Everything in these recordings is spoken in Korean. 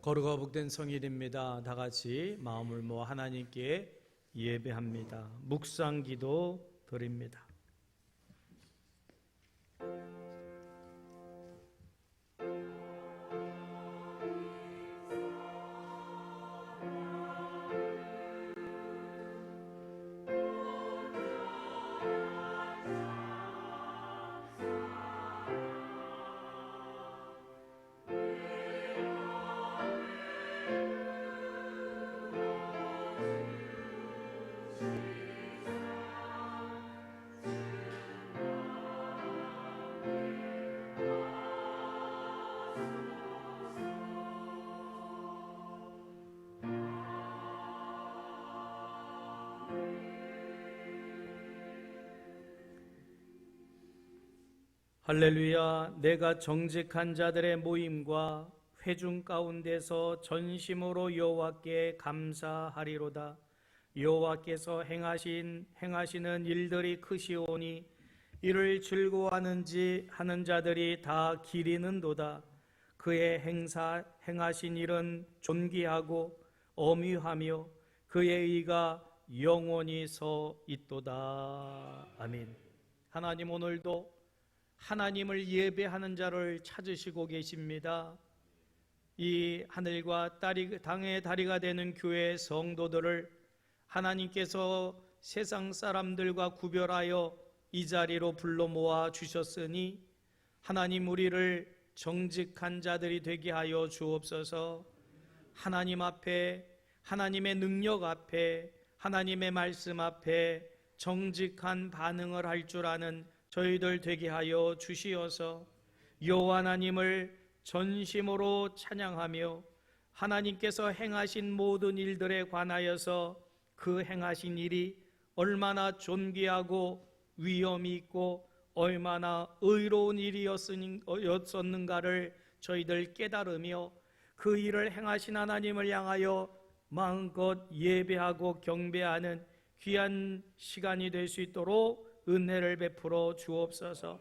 거룩하고 복된 성일입니다. 다 같이 마음을 모아 하나님께 예배합니다. 묵상기도 드립니다. 할렐루야. 내가 정직한 자들의 모임과 회중 가운데서 전심으로 여호와께 감사하리로다. 여호와께서 행하시는 일들이 크시오니 이를 즐거워하는지 하는 자들이 다 기리는도다. 그의 행하신 일은 존귀하고 엄위하며 그의 의가 영원히 서 있도다. 아멘. 하나님, 오늘도 하나님을 예배하는 자를 찾으시고 계십니다. 이 하늘과 땅의 다리가 되는 교회 성도들을 하나님께서 세상 사람들과 구별하여 이 자리로 불러 모아 주셨으니 하나님, 우리를 정직한 자들이 되게 하여 주옵소서. 하나님 앞에, 하나님의 능력 앞에, 하나님의 말씀 앞에 정직한 반응을 할 줄 아는 저희들 되게 하여 주시어서 여호와 하나님을 전심으로 찬양하며 하나님께서 행하신 모든 일들에 관하여서 그 행하신 일이 얼마나 존귀하고 위엄이 있고 얼마나 의로운 일이었었는가를 저희들 깨달으며 그 일을 행하신 하나님을 향하여 마음껏 예배하고 경배하는 귀한 시간이 될 수 있도록 은혜를 베풀어 주옵소서.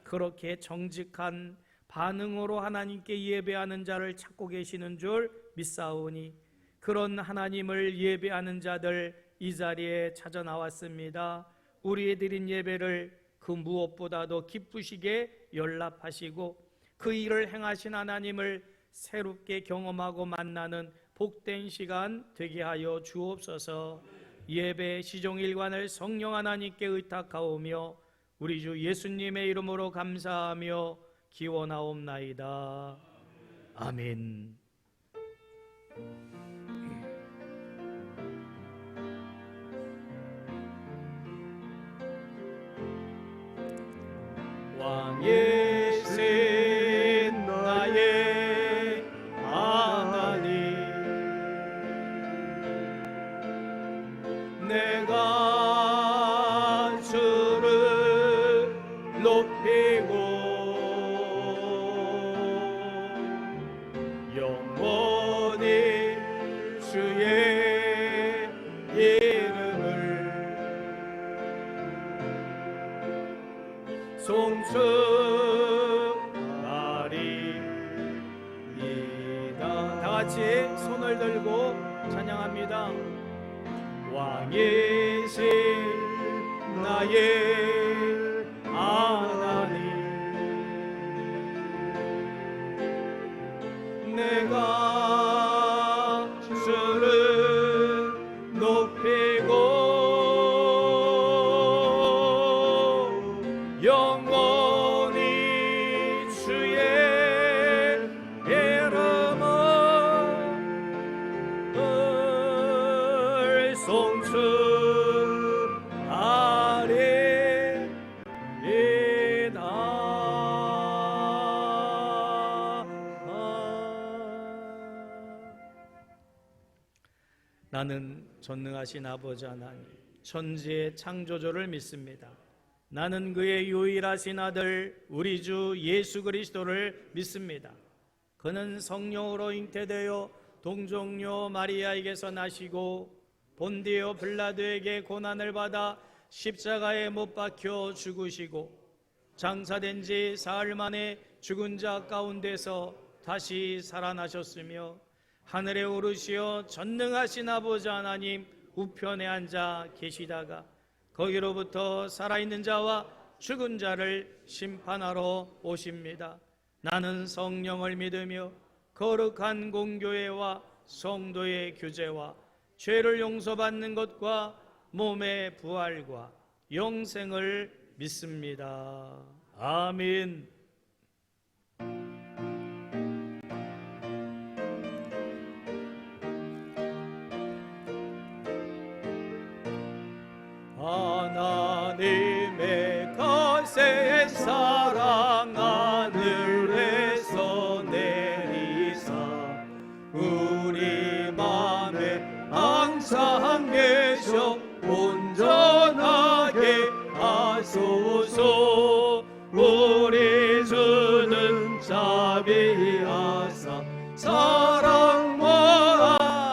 그렇게 정직한 반응으로 하나님께 예배하는 자를 찾고 계시는 줄 믿사오니 그런 하나님을 예배하는 자들 이 자리에 찾아 나왔습니다. 우리의 드린 예배를 그 무엇보다도 기쁘시게 연락하시고 그 일을 행하신 하나님을 새롭게 경험하고 만나는 복된 시간 되게 하여 주옵소서. 예배 시종일관을 성령 하나님께 의탁하오며 우리 주 예수님의 이름으로 감사하며 기원하옵나이다. 아멘. 왕이신 나의 하나님, 내가 주를 높이고 영원히 주의 이름을 송축하리이다. 다같이 손을 들고 찬양합니다. 왕이신 나의 하나님, 내가 주를 높이고 영원히 주의 이름을 송축하리이다. 나는 전능하신 아버지 하나님, 천지의 창조주를 믿습니다. 나는 그의 유일하신 아들 우리 주 예수 그리스도를 믿습니다. 그는 성령으로 잉태되어 동정녀 마리아에게서 나시고 본디오 빌라도에게 고난을 받아 십자가에 못 박혀 죽으시고 장사된 지 사흘 만에 죽은 자 가운데서 다시 살아나셨으며 하늘에 오르시어 전능하신 아버지 하나님 우편에 앉아 계시다가 거기로부터 살아있는 자와 죽은 자를 심판하러 오십니다. 나는 성령을 믿으며 거룩한 공교회와 성도의 교제와 죄를 용서받는 것과 몸의 부활과 영생을 믿습니다. 아멘. 하나님의 거센 사랑 하늘에서 내리사 우리 맘에 항상 계셔 온전하게 하소서. 우리 주는 자비하사 사랑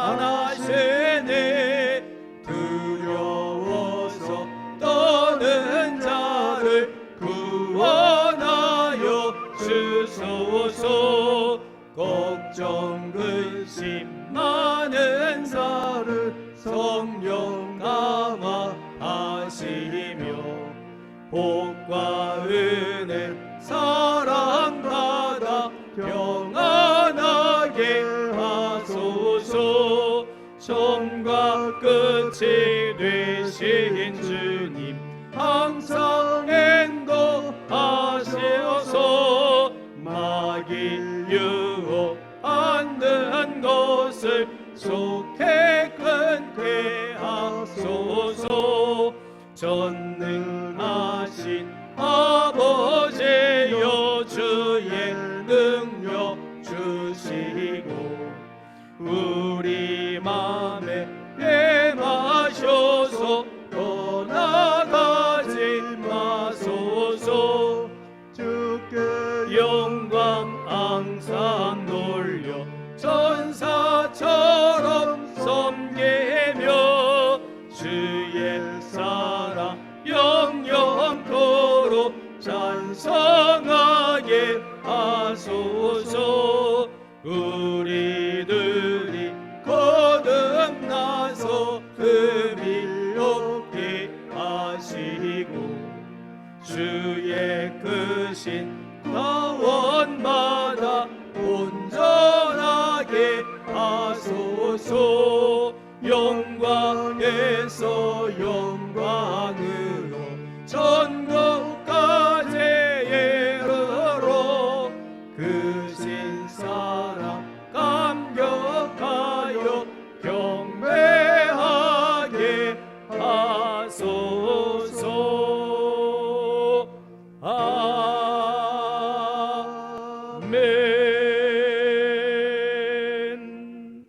원하시네. 두려워서 떠는 자를 구원하여 주소서. 걱정 근심 많은 자를 성령 강화하시며 복과 은혜 사랑받아 평안하게 하소서. 처음과 끝이 되신 주님 항상 인도하시어서 마귀 유혹하는 것을 속히 끊게 하소서. 전능하신 아버지여 주의 능력 주시고 우리 맘에 임하셔서 떠나가지 마소서. 주께 영광 항상 돌려 전사처럼 섬기며 주의 사랑 영영토록 찬송하게 하소서. 우리들이 거듭나서 흠이 없게 하시고 주의 크신 가원마다 온전하게 하소서. 영광에서 영광으로 천국까지 이르러 크신 사랑 감격하여 경배하게 하소서. 아멘.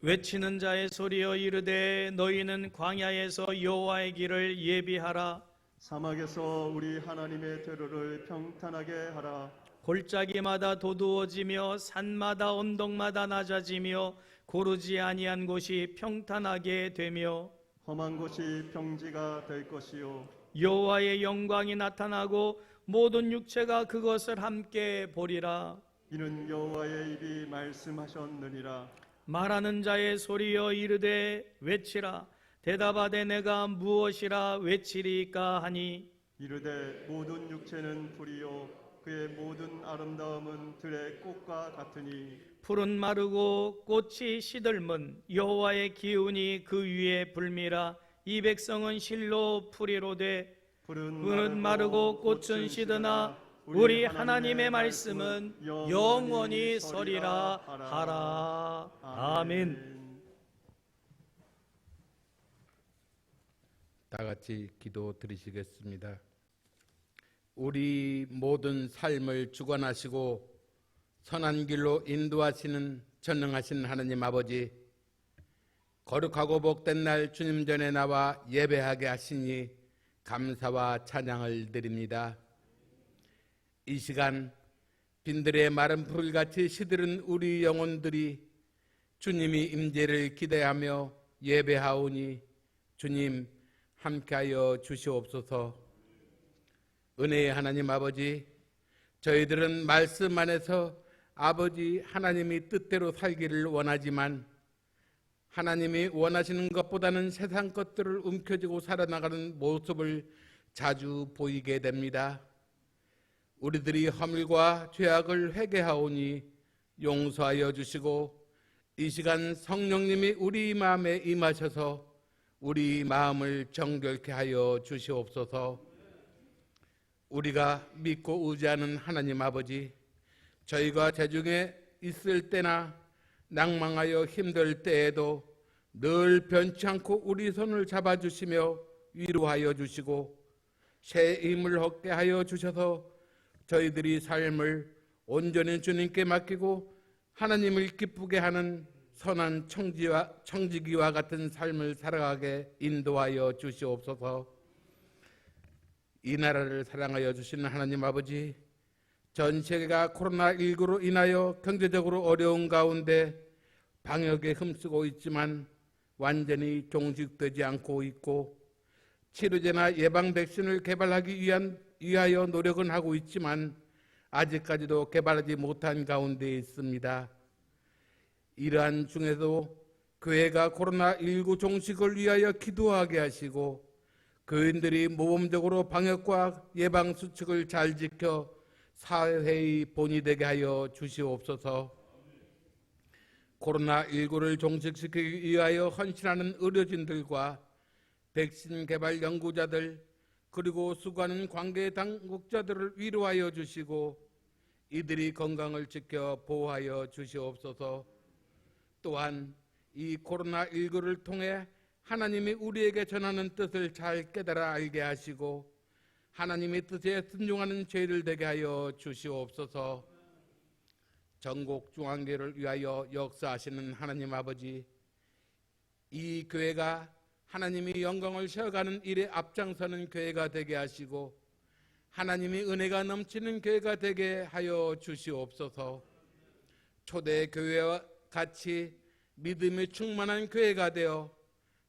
외치는 자의 소리여 이르되 너희는 광야에서 여호와의 길을 예비하라. 사막에서 우리 하나님의 대로를 평탄하게 하라. 골짜기마다 도두어지며 산마다 언덕마다 낮아지며 고르지 아니한 곳이 평탄하게 되며 험한 곳이 평지가 될 것이요 여호와의 영광이 나타나고 모든 육체가 그것을 함께 보리라. 이는 여호와의 입이 말씀하셨느니라. 말하는 자의 소리여 이르되 외치라. 대답하되 내가 무엇이라 외치리까 하니 이르되 모든 육체는 불이요 그의 모든 아름다움은 들의 꽃과 같으니 풀은 마르고 꽃이 시들면 여호와의 기운이 그 위에 불미라. 이 백성은 실로 풀이로되 풀은 마르고 꽃은 시드나 우리 하나님의 말씀은 영원히 서리라 하라. 아멘. 다 같이 기도 드리시겠습니다. 우리 모든 삶을 주관하시고 선한 길로 인도하시는 전능하신 하나님 아버지, 거룩하고 복된 날 주님 전에 나와 예배하게 하시니 감사와 찬양을 드립니다. 이 시간 빈들의 마른 풀같이 시들은 우리 영혼들이 주님이 임재를 기대하며 예배하오니 주님 함께하여 주시옵소서. 은혜의 하나님 아버지, 저희들은 말씀 안에서 아버지 하나님이 뜻대로 살기를 원하지만 하나님이 원하시는 것보다는 세상 것들을 움켜쥐고 살아나가는 모습을 자주 보이게 됩니다. 우리들이 허물과 죄악을 회개하오니 용서하여 주시고 이 시간 성령님이 우리 마음에 임하셔서 우리 마음을 정결케 하여 주시옵소서. 우리가 믿고 의지하는 하나님 아버지, 저희가 재중에 있을 때나 낭망하여 힘들 때에도 늘 변치 않고 우리 손을 잡아주시며 위로하여 주시고 새 힘을 얻게 하여 주셔서 저희들이 삶을 온전히 주님께 맡기고 하나님을 기쁘게 하는 선한 청지기와 같은 삶을 살아가게 인도하여 주시옵소서. 이 나라를 사랑하여 주시는 하나님 아버지, 전 세계가 코로나19로 인하여 경제적으로 어려운 가운데 방역에 힘쓰고 있지만 완전히 종식되지 않고 있고 치료제나 예방 백신을 개발하기 위하여 노력은 하고 있지만 아직까지도 개발하지 못한 가운데 있습니다. 이러한 중에도 교회가 코로나19 종식을 위하여 기도하게 하시고 교인들이 모범적으로 방역과 예방 수칙을 잘 지켜 사회의 본이 되게 하여 주시옵소서. 코로나19를 종식시키기 위하여 헌신하는 의료진들과 백신 개발 연구자들 그리고 수고하는 관계 당국자들을 위로하여 주시고 이들이 건강을 지켜 보호하여 주시옵소서. 또한 이 코로나19를 통해 하나님이 우리에게 전하는 뜻을 잘 깨달아 알게 하시고 하나님의 뜻에 순종하는 죄를 되게 하여 주시옵소서. 전국 중앙교회를 위하여 역사하시는 하나님 아버지, 이 교회가 하나님이 영광을 세워가는 일에 앞장서는 교회가 되게 하시고 하나님의 은혜가 넘치는 교회가 되게 하여 주시옵소서. 초대교회와 같이 믿음이 충만한 교회가 되어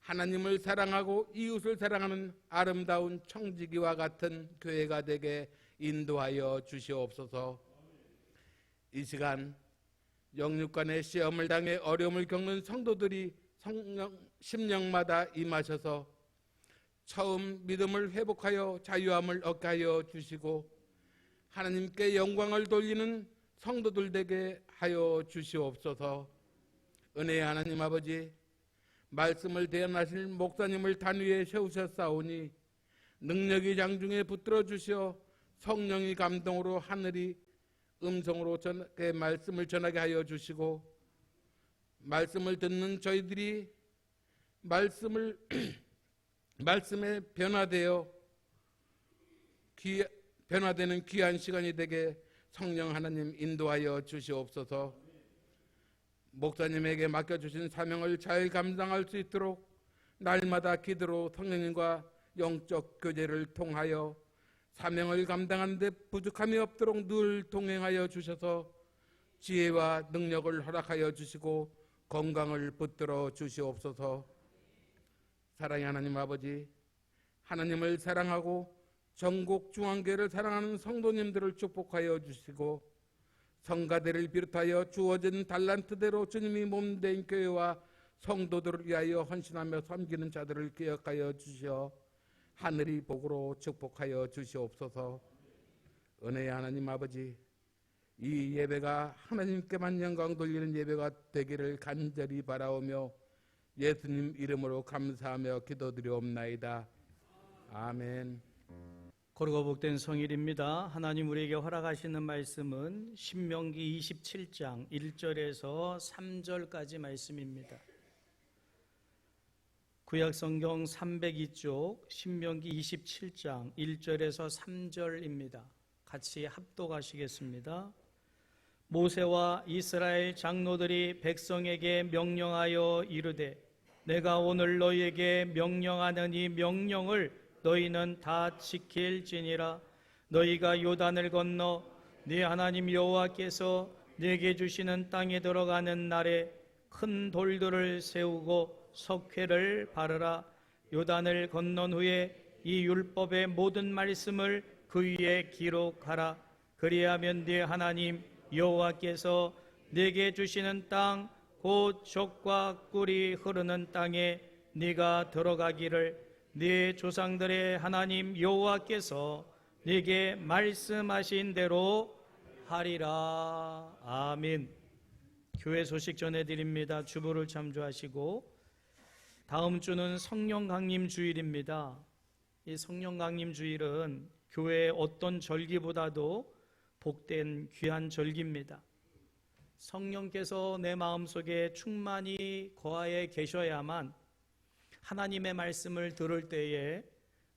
하나님을 사랑하고 이웃을 사랑하는 아름다운 청지기와 같은 교회가 되게 인도하여 주시옵소서. 이 시간 영육간의 시험을 당해 어려움을 겪는 성도들이 심령마다 임하셔서 처음 믿음을 회복하여 자유함을 얻게 하여 주시고 하나님께 영광을 돌리는 성도들 되게 하여 주시옵소서. 은혜의 하나님 아버지, 말씀을 대언하실 목사님을 단위에 세우셨사오니 능력이 장중에 붙들어 주시어 성령이 감동으로 하늘이 음성으로 말씀을 전하게 하여 주시고 말씀을 듣는 저희들이 말씀에 변화되어 변화되는 귀한 시간이 되게 성령 하나님 인도하여 주시옵소서. 목사님에게 맡겨주신 사명을 잘 감당할 수 있도록 날마다 기도로 성령님과 영적 교제를 통하여 사명을 감당하는 데 부족함이 없도록 늘 동행하여 주셔서 지혜와 능력을 허락하여 주시고 건강을 붙들어 주시옵소서. 사랑의 하나님 아버지, 하나님을 사랑하고 전국 중앙교회를 사랑하는 성도님들을 축복하여 주시고 성가대를 비롯하여 주어진 달란트대로 주님이 몸된 교회와 성도들을 위하여 헌신하며 섬기는 자들을 기억하여 주시어 하늘이 복으로 축복하여 주시옵소서. 은혜의 하나님 아버지, 이 예배가 하나님께만 영광 돌리는 예배가 되기를 간절히 바라오며 예수님 이름으로 감사하며 기도드리옵나이다. 아멘. 거룩하고 복된 성일입니다. 하나님 우리에게 허락하시는 말씀은 신명기 27장 1절에서 3절까지 말씀입니다. 구약성경 302쪽 신명기 27장 1절에서 3절입니다. 같이 합독하시겠습니다. 모세와 이스라엘 장로들이 백성에게 명령하여 이르되 내가 오늘 너희에게 명령하는 이 명령을 너희는 다 지킬지니라. 너희가 요단을 건너 네 하나님 여호와께서 네게 주시는 땅에 들어가는 날에 큰 돌들을 세우고 석회를 바르라. 요단을 건넌 후에 이 율법의 모든 말씀을 그 위에 기록하라. 그리하면 네 하나님 여호와께서 네게 주시는 땅 곧 젖과 꿀이 흐르는 땅에 네가 들어가기를 네 조상들의 하나님 여호와께서 네게 말씀하신 대로 하리라. 아멘. 교회 소식 전해드립니다. 주보를 참조하시고, 다음 주는 성령 강림 주일입니다. 이 성령 강림 주일은 교회의 어떤 절기보다도 복된 귀한 절기입니다. 성령께서 내 마음속에 충만히 거하에 계셔야만 하나님의 말씀을 들을 때에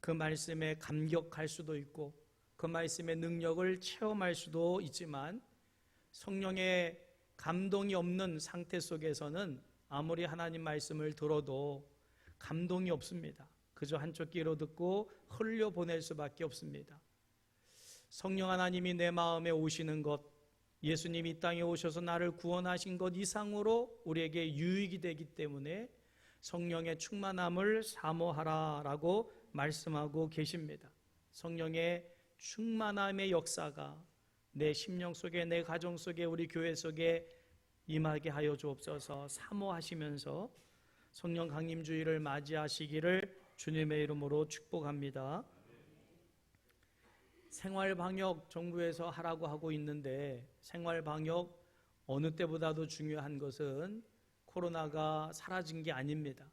그 말씀에 감격할 수도 있고 그 말씀의 능력을 체험할 수도 있지만, 성령의 감동이 없는 상태 속에서는 아무리 하나님 말씀을 들어도 감동이 없습니다. 그저 한쪽 귀로 듣고 흘려보낼 수밖에 없습니다. 성령 하나님이 내 마음에 오시는 것, 예수님이 이 땅에 오셔서 나를 구원하신 것 이상으로 우리에게 유익이 되기 때문에 성령의 충만함을 사모하라라고 말씀하고 계십니다. 성령의 충만함의 역사가 내 심령 속에, 내 가정 속에, 우리 교회 속에 임하게 하여 주옵소서. 사모하시면서 성령 강림주의를 맞이하시기를 주님의 이름으로 축복합니다. 생활방역 정부에서 하라고 하고 있는데, 생활방역 어느 때보다도 중요한 것은 코로나가 사라진 게 아닙니다.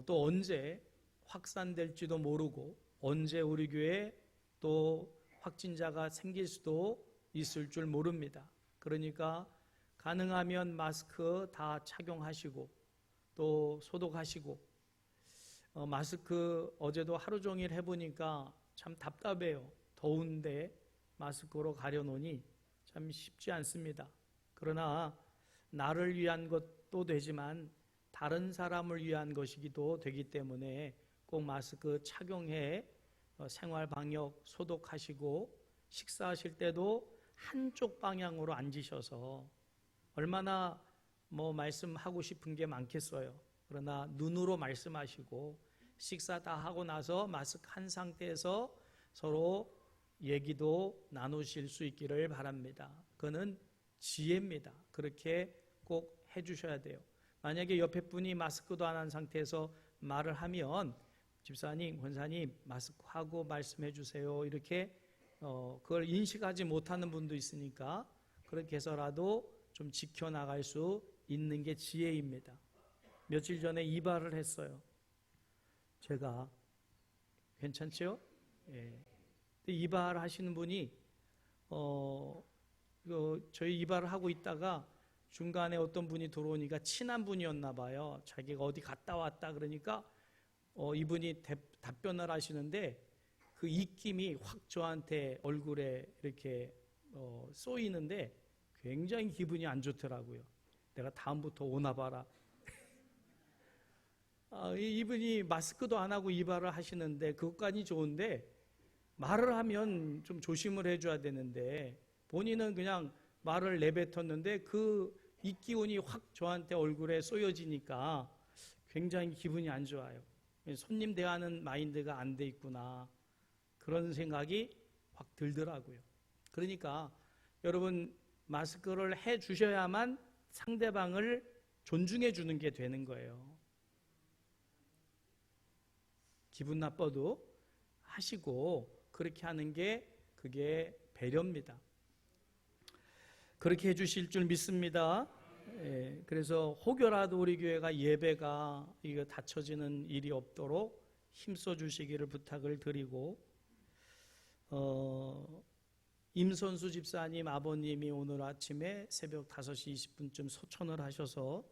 또 언제 확산될지도 모르고 언제 우리 교회에 또 확진자가 생길 수도 있을 줄 모릅니다. 그러니까 가능하면 마스크 다 착용하시고 또 소독하시고, 마스크 어제도 하루 종일 해보니까 참 답답해요. 더운데 마스크로 가려놓으니 참 쉽지 않습니다. 그러나 나를 위한 것도 되지만 다른 사람을 위한 것이기도 되기 때문에 꼭 마스크 착용해 생활 방역 소독하시고, 식사하실 때도 한쪽 방향으로 앉으셔서, 얼마나 말씀하고 싶은 게 많겠어요. 그러나 눈으로 말씀하시고 식사 다 하고 나서 마스크 한 상태에서 서로 얘기도 나누실 수 있기를 바랍니다. 그거는 지혜입니다. 그렇게 꼭 해주셔야 돼요. 만약에 옆에 분이 마스크도 안 한 상태에서 말을 하면 집사님, 권사님 마스크 하고 말씀해 주세요. 이렇게 그걸 인식하지 못하는 분도 있으니까 그렇게 해서라도 좀 지켜나갈 수 있는 게 지혜입니다. 며칠 전에 이발을 했어요. 제가 괜찮죠? 예. 이발 하시는 분이 저희 이발을 하고 있다가 중간에 어떤 분이 들어오니까 친한 분이었나 봐요. 자기가 어디 갔다 왔다 그러니까 이분이 답변을 하시는데 그 입김이 확 저한테 얼굴에 이렇게 쏘이는데 굉장히 기분이 안 좋더라고요. 내가 다음부터 오나 봐라. 이분이 마스크도 안 하고 이발을 하시는데 그것까지 좋은데, 말을 하면 좀 조심을 해줘야 되는데 본인은 그냥 말을 내뱉었는데 그 입기운이 확 저한테 얼굴에 쏘여지니까 굉장히 기분이 안 좋아요. 손님 대하는 마인드가 안 돼 있구나, 그런 생각이 확 들더라고요. 그러니까 여러분, 마스크를 해 주셔야만 상대방을 존중해 주는 게 되는 거예요. 기분 나빠도 하시고 그렇게 하는 게 그게 배려입니다. 그렇게 해주실 줄 믿습니다. 그래서 혹여라도 우리 교회가 예배가 이거 닫혀지는 일이 없도록 힘써 주시기를 부탁을 드리고, 임선수 집사님 아버님이 오늘 아침에 새벽 5시 20분쯤 소천을 하셔서,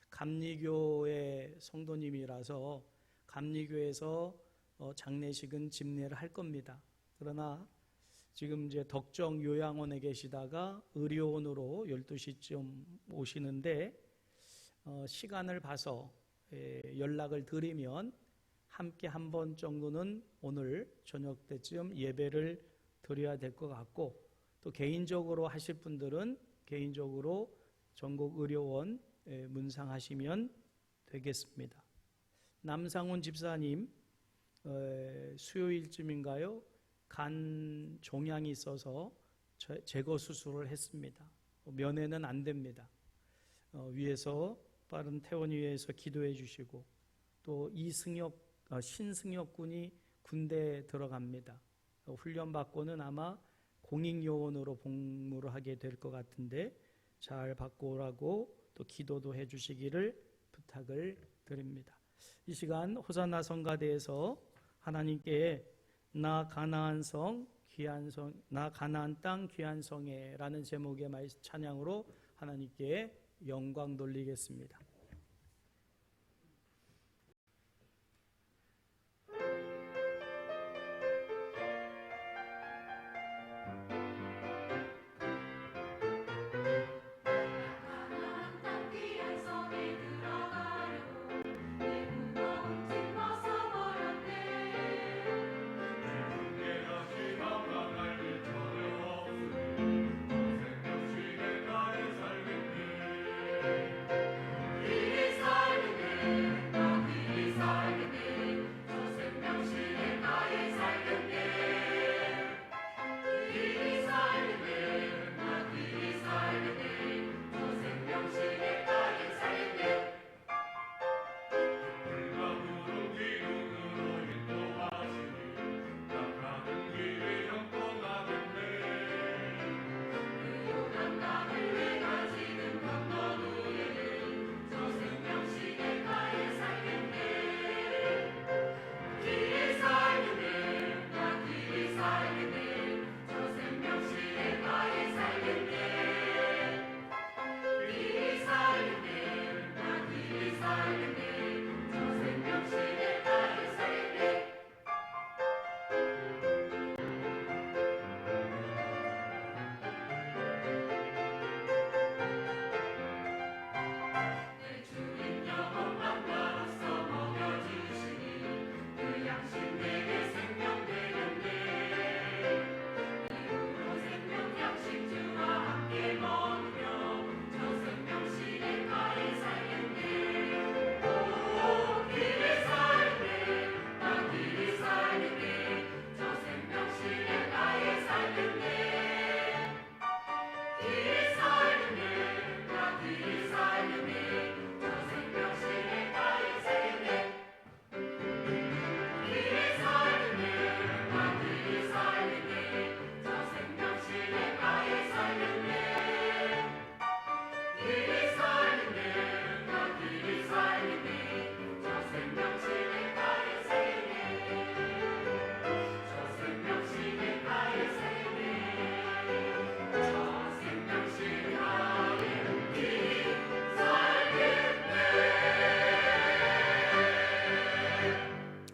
감리교회 성도님이라서 감리교회에서 장례식은 집례를 할 겁니다. 그러나 지금 이제 덕정 요양원에 계시다가 의료원으로 12시쯤 오시는데, 시간을 봐서 연락을 드리면 함께 한 번 정도는 오늘 저녁 때쯤 예배를 드려야 될 것 같고, 또 개인적으로 하실 분들은 개인적으로 전국 의료원 문상하시면 되겠습니다. 남상훈 집사님 수요일쯤인가요? 간 종양이 있어서 제거 수술을 했습니다. 면회는 안 됩니다. 위에서 빠른 퇴원 위해서 기도해 주시고 또 신승엽 군이 군대에 들어갑니다. 훈련 받고는 아마 공익요원으로 복무를 하게 될 것 같은데 잘 받고 오라고 또 기도도 해 주시기를 부탁을 드립니다. 이 시간 호산나 성가대에서 하나님께 나 가나안 땅 귀한 성에라는 제목의 찬양으로 하나님께 영광 돌리겠습니다.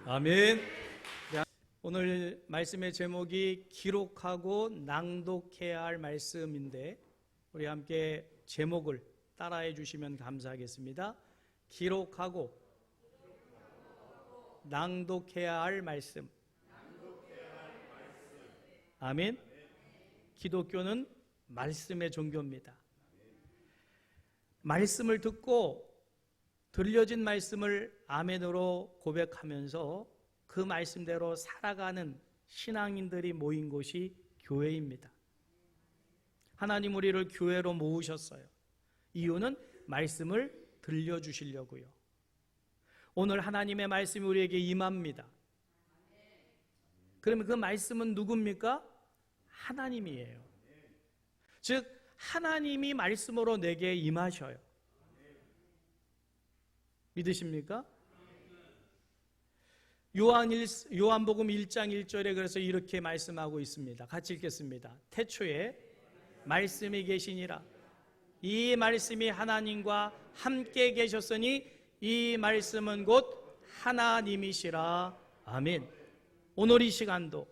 아멘. 오늘 말씀의 제목이 기록하고 낭독해야 할 말씀인데 우리 함께 제목을 따라해 주시면 감사하겠습니다. 기록하고 낭독해야 할 말씀. 아멘. 기독교는 말씀의 종교입니다. 말씀을 듣고 들려진 말씀을 아멘으로 고백하면서 그 말씀대로 살아가는 신앙인들이 모인 곳이 교회입니다. 하나님 우리를 교회로 모으셨어요. 이유는 말씀을 들려주시려고요. 오늘 하나님의 말씀이 우리에게 임합니다. 그러면 그 말씀은 누굽니까? 하나님이에요. 즉 하나님이 말씀으로 내게 임하셔요. 믿으십니까? 요한복음 1장 1절에 그래서 이렇게 말씀하고 있습니다. 같이 읽겠습니다. 태초에 말씀이 계시니라. 이 말씀이 하나님과 함께 계셨으니 이 말씀은 곧 하나님이시라. 아멘. 오늘 이 시간도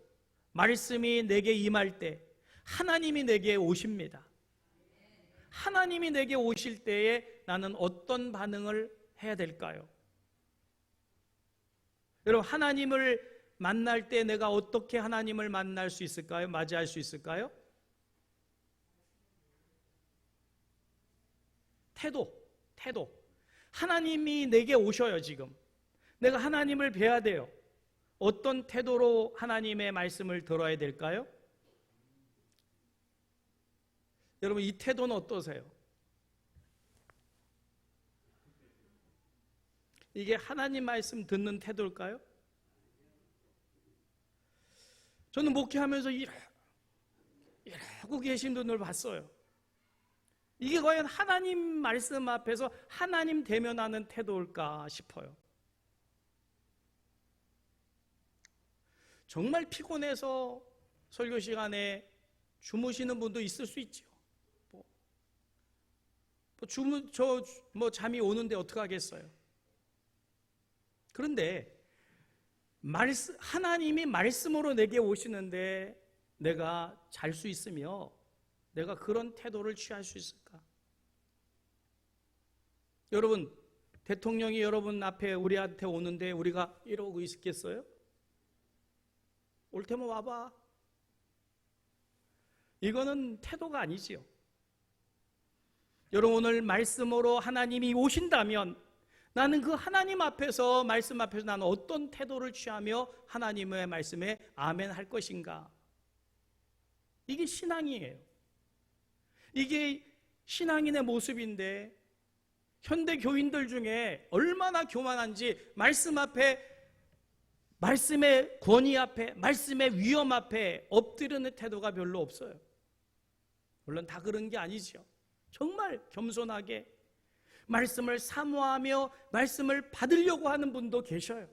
말씀이 내게 임할 때 하나님이 내게 오십니다. 하나님이 내게 오실 때에 나는 어떤 반응을 해야 될까요? 여러분, 하나님을 만날 때 내가 어떻게 하나님을 만날 수 있을까요? 맞이할 수 있을까요? 태도. 하나님이 내게 오셔요. 지금 내가 하나님을 뵈야 돼요. 어떤 태도로 하나님의 말씀을 들어야 될까요? 여러분, 이 태도는 어떠세요? 이게 하나님 말씀 듣는 태도일까요? 저는 목회하면서 이러고 계신 분을 봤어요. 이게 과연 하나님 말씀 앞에서 하나님 대면하는 태도일까 싶어요. 정말 피곤해서 설교 시간에 주무시는 분도 있을 수 있죠. 잠이 오는데 어떡하겠어요? 그런데 하나님이 말씀으로 내게 오시는데 내가 잘 수 있으며 내가 그런 태도를 취할 수 있을까? 여러분, 대통령이 여러분 앞에 우리한테 오는데 우리가 이러고 있겠어요? 올 테면 와봐. 이거는 태도가 아니지요. 여러분, 오늘 말씀으로 하나님이 오신다면 나는 그 하나님 앞에서, 말씀 앞에서 나는 어떤 태도를 취하며 하나님의 말씀에 아멘 할 것인가? 이게 신앙이에요. 이게 신앙인의 모습인데, 현대 교인들 중에 얼마나 교만한지 말씀 앞에, 말씀의 권위 앞에, 말씀의 위엄 앞에 엎드리는 태도가 별로 없어요. 물론 다 그런 게 아니죠. 정말 겸손하게 말씀을 사모하며 말씀을 받으려고 하는 분도 계셔요.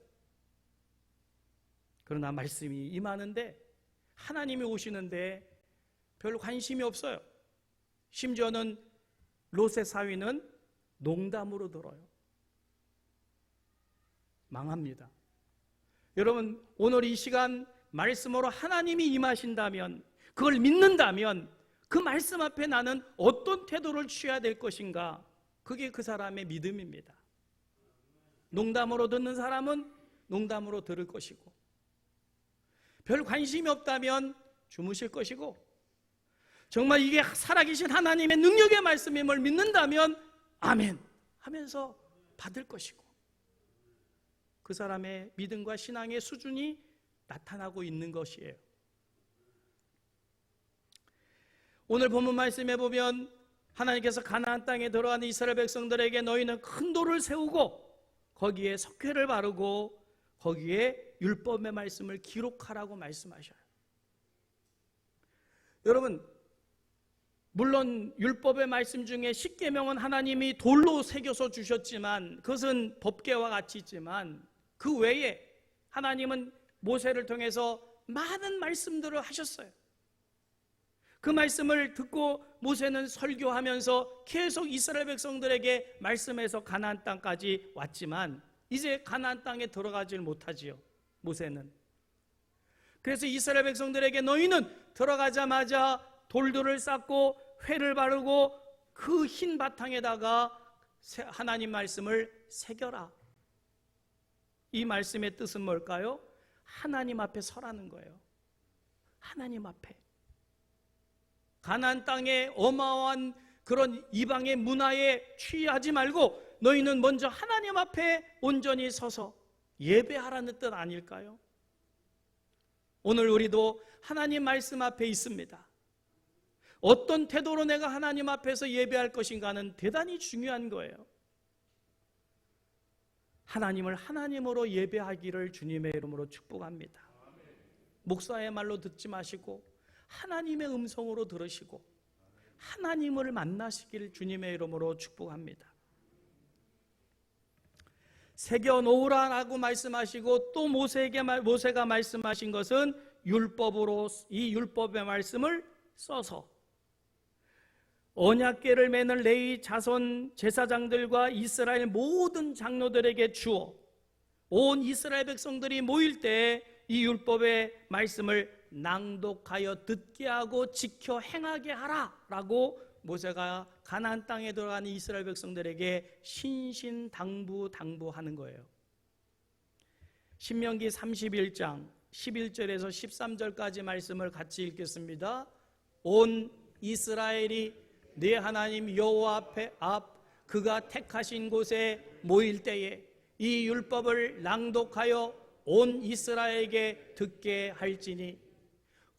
그러나 말씀이 임하는데, 하나님이 오시는데 별로 관심이 없어요. 심지어는 롯의 사위는 농담으로 들어요. 망합니다. 여러분, 오늘 이 시간 말씀으로 하나님이 임하신다면, 그걸 믿는다면 그 말씀 앞에 나는 어떤 태도를 취해야 될 것인가? 그게 그 사람의 믿음입니다. 농담으로 듣는 사람은 농담으로 들을 것이고, 별 관심이 없다면 주무실 것이고, 정말 이게 살아계신 하나님의 능력의 말씀임을 믿는다면 아멘 하면서 받을 것이고, 그 사람의 믿음과 신앙의 수준이 나타나고 있는 것이에요. 오늘 본문 말씀에 보면 하나님께서 가나안 땅에 들어가는 이스라엘 백성들에게 너희는 큰 돌을 세우고 거기에 석회를 바르고 거기에 율법의 말씀을 기록하라고 말씀하셔요. 여러분, 물론 율법의 말씀 중에 십계명은 하나님이 돌로 새겨서 주셨지만, 그것은 법궤와 같이 있지만, 그 외에 하나님은 모세를 통해서 많은 말씀들을 하셨어요. 그 말씀을 듣고 모세는 설교하면서 계속 이스라엘 백성들에게 말씀해서 가나안 땅까지 왔지만, 이제 가나안 땅에 들어가질 못하지요, 모세는. 그래서 이스라엘 백성들에게 너희는 들어가자마자 돌들을 쌓고 회를 바르고 그 흰 바탕에다가 하나님 말씀을 새겨라. 이 말씀의 뜻은 뭘까요? 하나님 앞에 서라는 거예요. 하나님 앞에. 가나안 땅의 어마어마한 그런 이방의 문화에 취하지 말고 너희는 먼저 하나님 앞에 온전히 서서 예배하라는 뜻 아닐까요? 오늘 우리도 하나님 말씀 앞에 있습니다. 어떤 태도로 내가 하나님 앞에서 예배할 것인가는 대단히 중요한 거예요. 하나님을 하나님으로 예배하기를 주님의 이름으로 축복합니다. 목사의 말로 듣지 마시고 하나님의 음성으로 들으시고 하나님을 만나시기를 주님의 이름으로 축복합니다. 새겨 놓으라라고 말씀하시고 또 모세가 말씀하신 것은 율법으로, 이 율법의 말씀을 써서 언약궤를 매는 레위 자손 제사장들과 이스라엘 모든 장로들에게 주어 온 이스라엘 백성들이 모일 때 이 율법의 말씀을 낭독하여 듣게 하고 지켜 행하게 하라라고 모세가 가나안 땅에 들어가는 이스라엘 백성들에게 신신당부하는 거예요. 신명기 31장 11절에서 13절까지 말씀을 같이 읽겠습니다. 온 이스라엘이 네 하나님 여호와 앞 그가 택하신 곳에 모일 때에 이 율법을 낭독하여 온 이스라엘에게 듣게 할지니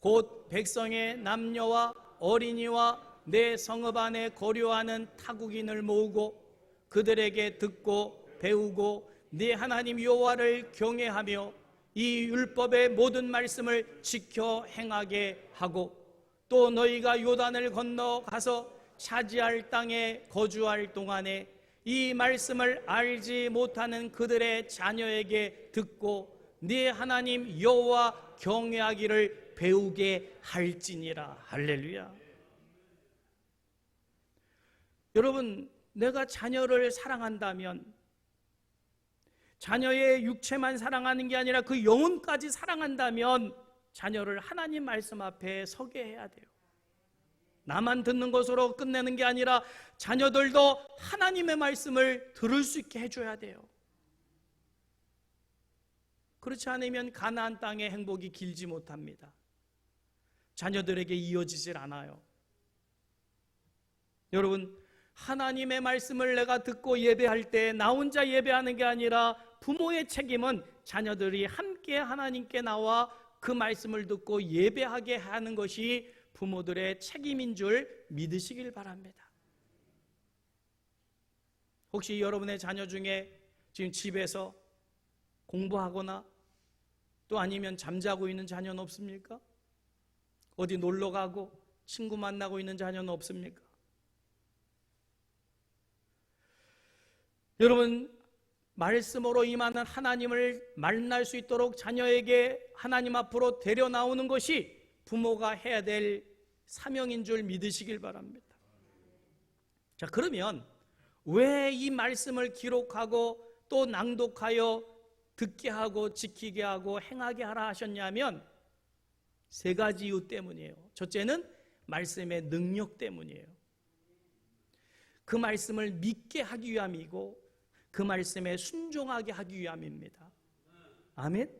곧 백성의 남녀와 어린이와 내 성읍 안에 거류하는 타국인을 모으고 그들에게 듣고 배우고 네 하나님 여호와를 경외하며 이 율법의 모든 말씀을 지켜 행하게 하고 또 너희가 요단을 건너 가서 차지할 땅에 거주할 동안에 이 말씀을 알지 못하는 그들의 자녀에게 듣고 네 하나님 여호와 경외하기를 배우게 할지니라. 할렐루야. 여러분, 내가 자녀를 사랑한다면 자녀의 육체만 사랑하는 게 아니라 그 영혼까지 사랑한다면 자녀를 하나님 말씀 앞에 서게 해야 돼요. 나만 듣는 것으로 끝내는 게 아니라 자녀들도 하나님의 말씀을 들을 수 있게 해줘야 돼요. 그렇지 않으면 가나안 땅의 행복이 길지 못합니다. 자녀들에게 이어지질 않아요. 여러분, 하나님의 말씀을 내가 듣고 예배할 때 나 혼자 예배하는 게 아니라 부모의 책임은 자녀들이 함께 하나님께 나와 그 말씀을 듣고 예배하게 하는 것이 부모들의 책임인 줄 믿으시길 바랍니다. 혹시 여러분의 자녀 중에 지금 집에서 공부하거나 또 아니면 잠자고 있는 자녀는 없습니까? 어디 놀러 가고 친구 만나고 있는 자녀는 없습니까? 여러분, 말씀으로 임하는 하나님을 만날 수 있도록 자녀에게 하나님 앞으로 데려 나오는 것이 부모가 해야 될 사명인 줄 믿으시길 바랍니다. 자, 그러면 왜 이 말씀을 기록하고 또 낭독하여 듣게 하고 지키게 하고 행하게 하라 하셨냐면 세 가지 이유 때문이에요. 첫째는 말씀의 능력 때문이에요. 그 말씀을 믿게 하기 위함이고 그 말씀에 순종하게 하기 위함입니다. 아멘?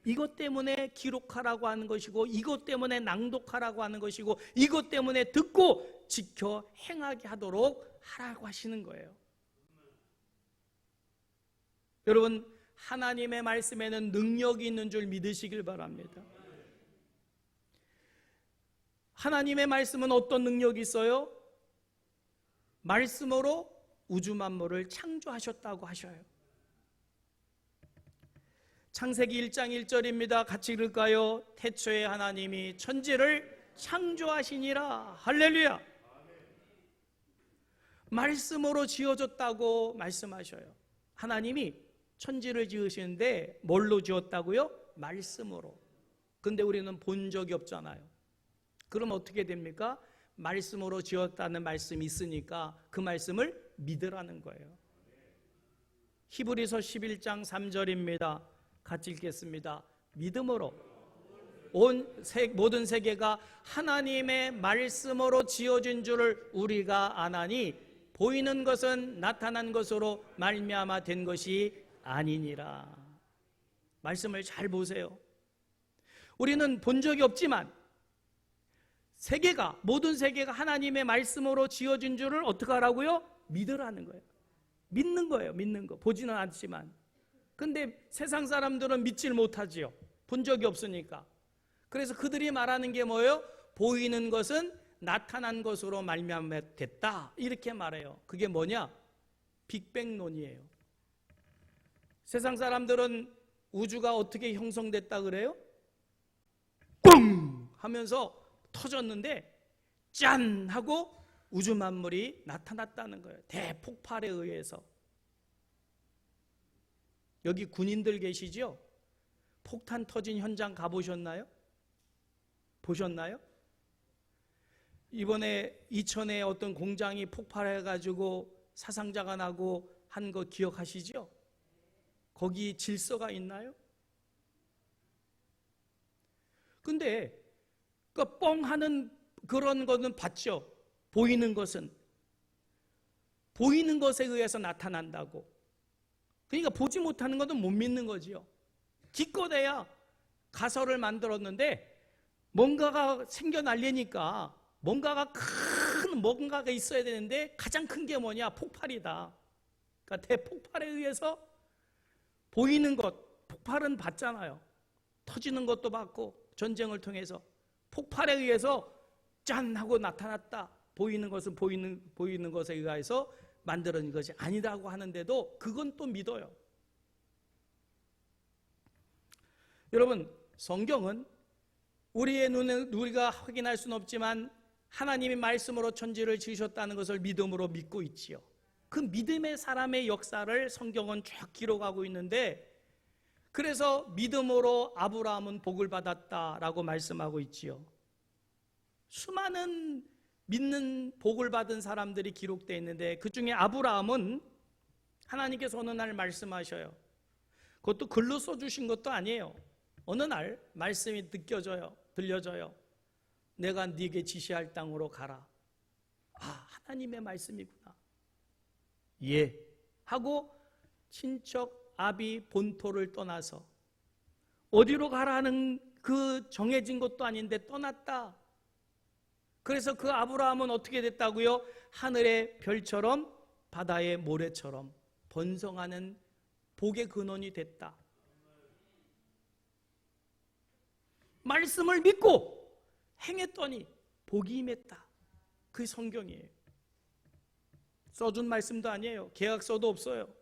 이것 때문에 기록하라고 하는 것이고 이것 때문에 낭독하라고 하는 것이고 이것 때문에 듣고 지켜 행하게 하도록 하라고 하시는 거예요. 여러분, 하나님의 말씀에는 능력이 있는 줄 믿으시길 바랍니다. 하나님의 말씀은 어떤 능력이 있어요? 말씀으로 우주 만물을 창조하셨다고 하셔요. 창세기 1장 1절입니다. 같이 읽을까요? 태초에 하나님이 천지를 창조하시니라. 할렐루야. 말씀으로 지어졌다고 말씀하셔요. 하나님이 천지를 지으시는데 뭘로 지었다고요? 말씀으로. 근데 우리는 본 적이 없잖아요. 그럼 어떻게 됩니까? 말씀으로 지었다는 말씀이 있으니까 그 말씀을 믿으라는 거예요. 히브리서 11장 3절입니다. 같이 읽겠습니다. 믿음으로 모든 세계가 하나님의 말씀으로 지어진 줄을 우리가 아나니 보이는 것은 나타난 것으로 말미암아 된 것이 아니니라. 말씀을 잘 보세요. 우리는 본 적이 없지만 모든 세계가 하나님의 말씀으로 지어진 줄을 어떻게 하라고요? 믿으라는 거예요. 믿는 거예요. 믿는 거. 보지는 않지만. 근데 세상 사람들은 믿질 못하지요. 본 적이 없으니까. 그래서 그들이 말하는 게 뭐예요? 보이는 것은 나타난 것으로 말미암아 됐다. 이렇게 말해요. 그게 뭐냐? 빅뱅론이에요. 세상 사람들은 우주가 어떻게 형성됐다 그래요? 꽝! 하면서 터졌는데 짠! 하고 우주 만물이 나타났다는 거예요. 대폭발에 의해서. 여기 군인들 계시죠? 폭탄 터진 현장 가보셨나요? 보셨나요? 이번에 이천에 어떤 공장이 폭발해가지고 사상자가 나고 한 거 기억하시죠? 거기 질서가 있나요? 근데 그 뻥 하는 그런 거는 봤죠? 보이는 것은 보이는 것에 의해서 나타난다고. 그러니까 보지 못하는 것은 못 믿는 거지요. 기껏해야 가설을 만들었는데 뭔가가 생겨나려니까 뭔가가 있어야 되는데 가장 큰 게 뭐냐? 폭발이다. 그러니까 대폭발에 의해서 보이는 것, 폭발은 봤잖아요. 터지는 것도 봤고 전쟁을 통해서 폭발에 의해서 짠 하고 나타났다. 보이는 것은 보이는 것에 의해서 만들어진 것이 아니라고 하는데도 그건 또 믿어요. 여러분, 성경은 우리의 눈에 우리가 확인할 수는 없지만 하나님이 말씀으로 천지를 지으셨다는 것을 믿음으로 믿고 있지요. 그 믿음의 사람의 역사를 성경은 쭉 기록하고 있는데, 그래서 믿음으로 아브라함은 복을 받았다라고 말씀하고 있지요. 수많은 믿는 복을 받은 사람들이 기록되어 있는데, 그 중에 아브라함은 하나님께서 어느 날 말씀하셔요. 그것도 글로 써주신 것도 아니에요. 어느 날 말씀이 들려져요. 내가 네게 지시할 땅으로 가라. 아, 하나님의 말씀이구나. 예 하고 친척 아비 본토를 떠나서 어디로 가라는 그 정해진 것도 아닌데 떠났다. 그래서 그 아브라함은 어떻게 됐다고요? 하늘의 별처럼 바다의 모래처럼 번성하는 복의 근원이 됐다. 말씀을 믿고 행했더니 복이 임했다. 그게 성경이에요. 써준 말씀도 아니에요. 계약서도 없어요.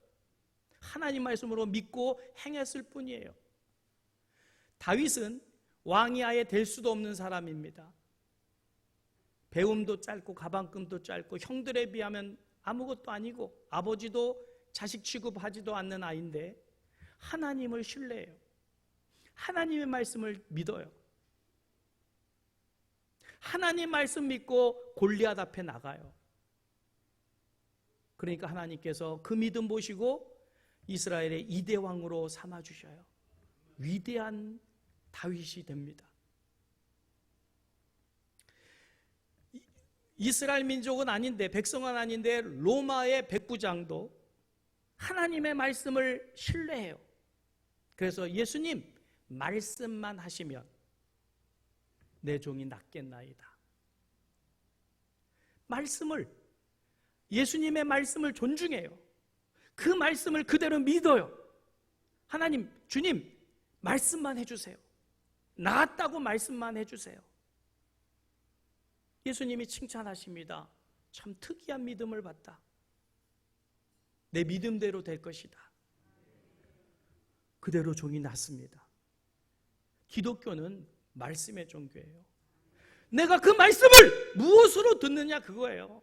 하나님 말씀으로 믿고 행했을 뿐이에요. 다윗은 왕이 아예 될 수도 없는 사람입니다. 배움도 짧고 가방끈도 짧고 형들에 비하면 아무것도 아니고 아버지도 자식 취급하지도 않는 아이인데 하나님을 신뢰해요. 하나님의 말씀을 믿어요. 하나님 말씀 믿고 골리앗 앞에 나가요. 그러니까 하나님께서 그 믿음 보시고 이스라엘의 2대 왕으로 삼아주셔요. 위대한 다윗이 됩니다. 이스라엘 민족은 아닌데, 백성은 아닌데 로마의 백부장도 하나님의 말씀을 신뢰해요. 그래서 예수님 말씀만 하시면 내 종이 낫겠나이다. 예수님의 말씀을 존중해요. 그 말씀을 그대로 믿어요. 하나님, 주님 말씀만 해주세요. 나았다고 말씀만 해주세요. 예수님이 칭찬하십니다. 참 특이한 믿음을 봤다. 내 믿음대로 될 것이다. 그대로 종이 났습니다. 기독교는 말씀의 종교예요. 내가 그 말씀을 무엇으로 듣느냐 그거예요.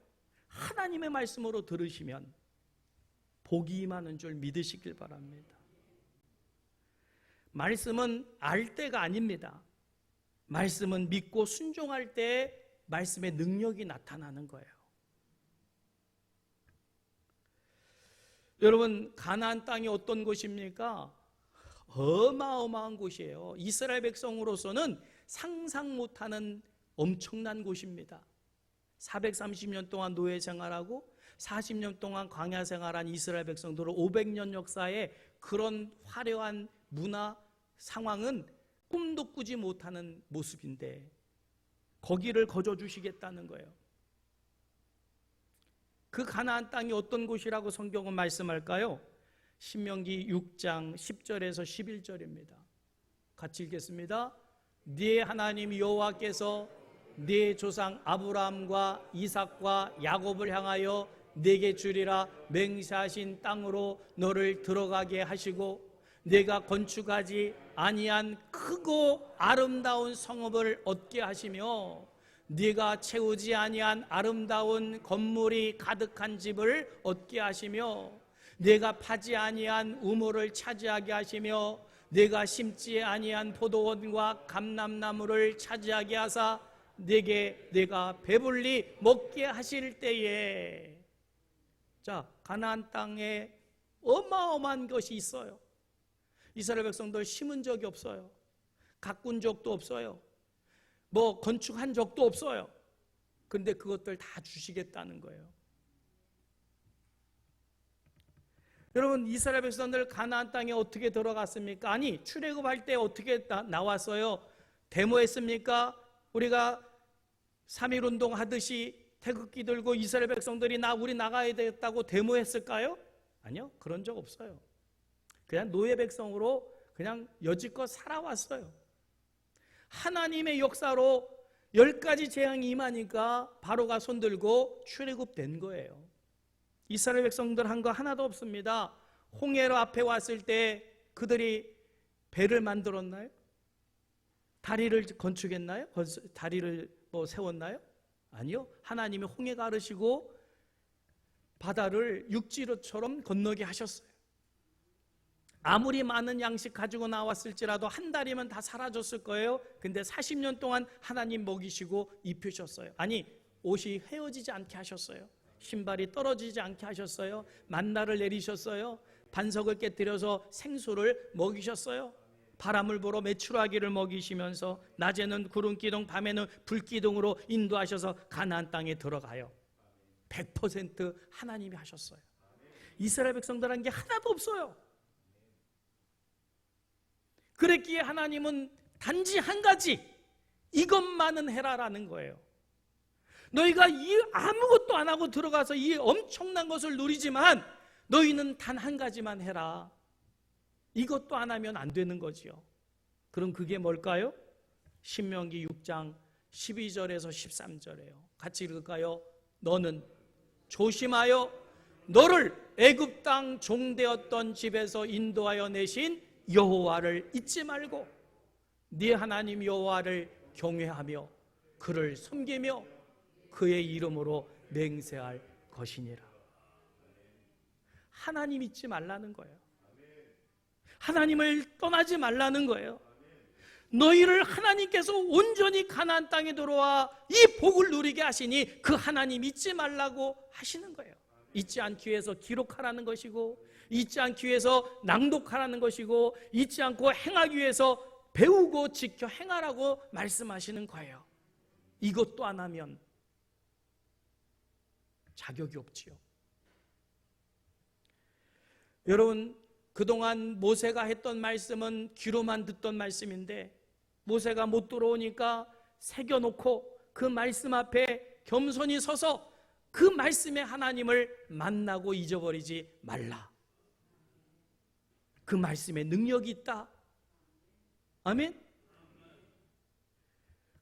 하나님의 말씀으로 들으시면 복이 임하는 줄 믿으시길 바랍니다. 말씀은 알 때가 아닙니다. 말씀은 믿고 순종할 때 말씀의 능력이 나타나는 거예요. 여러분, 가나안 땅이 어떤 곳입니까? 어마어마한 곳이에요. 이스라엘 백성으로서는 상상 못하는 엄청난 곳입니다. 430년 동안 노예 생활하고 40년 동안 광야 생활한 이스라엘 백성들은 500년 역사의 그런 화려한 문화 상황은 꿈도 꾸지 못하는 모습인데 거기를 거저 주시겠다는 거예요. 그 가나안 땅이 어떤 곳이라고 성경은 말씀할까요? 신명기 6장 10절에서 11절입니다. 같이 읽겠습니다. 네 하나님 여호와께서 네 조상 아브라함과 이삭과 야곱을 향하여 네게 주리라 맹세하신 땅으로 너를 들어가게 하시고 네가 건축하지 아니한 크고 아름다운 성읍을 얻게 하시며 네가 채우지 아니한 아름다운 건물이 가득한 집을 얻게 하시며 네가 파지 아니한 우물을 차지하게 하시며 네가 심지 아니한 포도원과 감람나무를 차지하게 하사 네게 내가 배불리 먹게 하실 때에, 자, 가나안 땅에 어마어마한 것이 있어요. 이스라엘 백성들 심은 적이 없어요. 가꾼 적도 없어요. 뭐 건축한 적도 없어요. 그런데 그것들 다 주시겠다는 거예요. 여러분, 이스라엘 백성들 가나안 땅에 어떻게 들어갔습니까? 아니, 출애굽할 때 어떻게 나왔어요? 데모했습니까? 우리가 3.1 운동 하듯이 태극기 들고 이스라엘 백성들이 우리 나가야 되겠다고 데모했을까요? 아니요, 그런 적 없어요. 그냥 노예 백성으로 그냥 여지껏 살아왔어요. 하나님의 역사로 10가지 재앙이 임하니까 바로가 손들고 출애굽된 거예요. 이스라엘 백성들 한 거 하나도 없습니다. 홍해로 앞에 왔을 때 그들이 배를 만들었나요? 다리를 건축했나요? 다리를 세웠나요? 아니요. 하나님이 홍해 가르시고 바다를 육지로처럼 건너게 하셨어요. 아무리 많은 양식 가지고 나왔을지라도 한 달이면 다 사라졌을 거예요. 근데 40년 동안 하나님 먹이시고 입히셨어요. 아니, 옷이 헤어지지 않게 하셨어요. 신발이 떨어지지 않게 하셨어요. 만나를 내리셨어요. 반석을 깨뜨려서 생수를 먹이셨어요. 바람을 불어 메추라기를 먹이시면서 낮에는 구름기둥, 밤에는 불기둥으로 인도하셔서 가나안 땅에 들어가요. 100% 하나님이 하셨어요. 이스라엘 백성들한 게 하나도 없어요. 그랬기에 하나님은 단지 한 가지, 이것만은 해라라는 거예요. 너희가 아무것도 안 하고 들어가서 이 엄청난 것을 누리지만 너희는 단 한 가지만 해라. 이것도 안 하면 안 되는 거지요. 그럼 그게 뭘까요? 신명기 6장 12절에서 13절이에요. 같이 읽을까요? 너는 조심하여 너를 애굽 땅 종되었던 집에서 인도하여 내신 여호와를 잊지 말고 네 하나님 여호와를 경외하며 그를 섬기며 그의 이름으로 맹세할 것이니라. 하나님 잊지 말라는 거예요. 하나님을 떠나지 말라는 거예요. 너희를 하나님께서 온전히 가나안 땅에 들어와 이 복을 누리게 하시니 그 하나님 잊지 말라고 하시는 거예요. 잊지 않기 위해서 기록하라는 것이고, 잊지 않기 위해서 낭독하라는 것이고, 잊지 않고 행하기 위해서 배우고 지켜 행하라고 말씀하시는 거예요. 이것도 안 하면 자격이 없지요. 여러분, 그동안 모세가 했던 말씀은 귀로만 듣던 말씀인데 모세가 못 들어오니까 새겨놓고 그 말씀 앞에 겸손히 서서 그 말씀의 하나님을 만나고 잊어버리지 말라. 그 말씀에 능력이 있다. 아멘.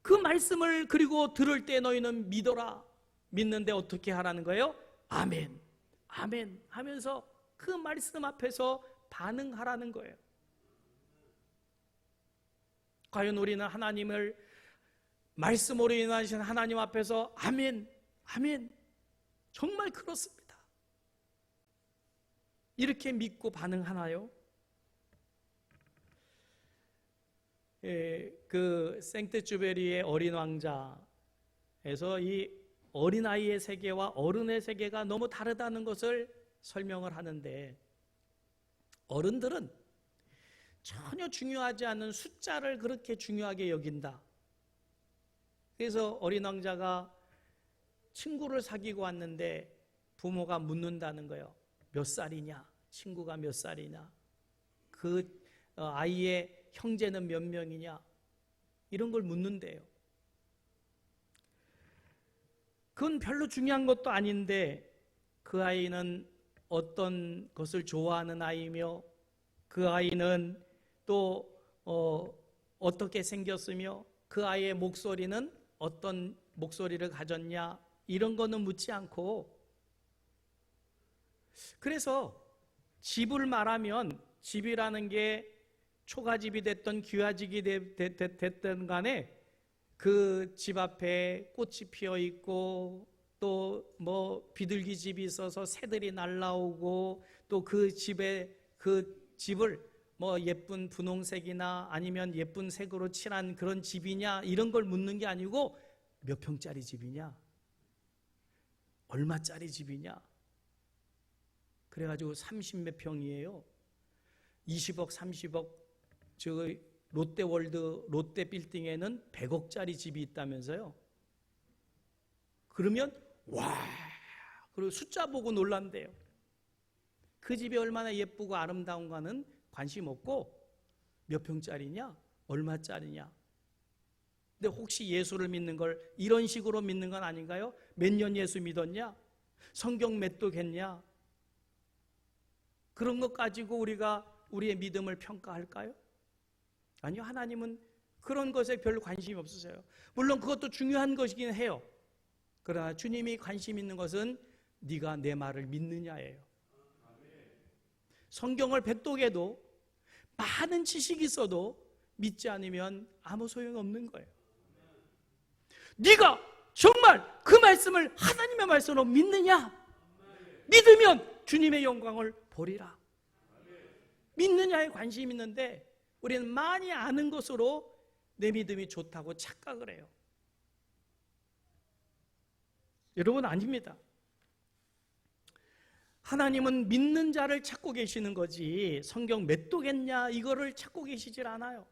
그 말씀을 그리고 들을 때 너희는 믿어라. 믿는데 어떻게 하라는 거예요? 아멘, 아멘 하면서 그 말씀 앞에서 반응하라는 거예요. 과연 우리는 하나님을 말씀으로 인하신 하나님 앞에서 아멘, 아멘, 정말 그렇습니다, 이렇게 믿고 반응하나요? 그 생트주베리의 어린 왕자에서 이 어린아이의 세계와 어른의 세계가 너무 다르다는 것을 설명을 하는데, 어른들은 전혀 중요하지 않은 숫자를 그렇게 중요하게 여긴다. 그래서 어린 왕자가 친구를 사귀고 왔는데 부모가 묻는다는 거예요. 몇 살이냐? 친구가 몇 살이냐? 그 아이의 형제는 몇 명이냐? 이런 걸 묻는데요. 그건 별로 중요한 것도 아닌데 그 아이는 어떤 것을 좋아하는 아이며 그 아이는 또 어떻게 생겼으며 그 아이의 목소리는 어떤 목소리를 가졌냐, 이런 거는 묻지 않고, 그래서 집을 말하면 집이라는 게 초가집이 됐던 귀화집이 됐든 간에 그 집 앞에 꽃이 피어 있고 또 뭐 비둘기 집이 있어서 새들이 날아오고 또 그 집을 뭐 예쁜 분홍색이나 아니면 예쁜 색으로 칠한 그런 집이냐, 이런 걸 묻는 게 아니고 몇 평짜리 집이냐, 얼마짜리 집이냐. 그래가지고 30몇 평이에요. 20억 30억 저 롯데월드 롯데 빌딩에는 100억짜리 집이 있다면서요. 그러면 와, 그리고 숫자 보고 놀란대요. 그 집이 얼마나 예쁘고 아름다운가는 관심 없고 몇 평짜리냐, 얼마짜리냐. 근데 혹시 예수를 믿는 걸 이런 식으로 믿는 건 아닌가요? 몇 년 예수 믿었냐? 성경 몇 독 했냐? 그런 것 가지고 우리가 우리의 믿음을 평가할까요? 아니요, 하나님은 그런 것에 별로 관심이 없으세요. 물론 그것도 중요한 것이긴 해요. 그러나 주님이 관심 있는 것은 네가 내 말을 믿느냐예요. 성경을 백독해도 많은 지식이 있어도 믿지 않으면 아무 소용없는 거예요. 네가 정말 그 말씀을 하나님의 말씀으로 믿느냐? 믿으면 주님의 영광을 보리라. 믿느냐에 관심이 있는데 우리는 많이 아는 것으로 내 믿음이 좋다고 착각을 해요. 여러분, 아닙니다. 하나님은 믿는 자를 찾고 계시는 거지 성경 몇 도겠냐 이거를 찾고 계시질 않아요.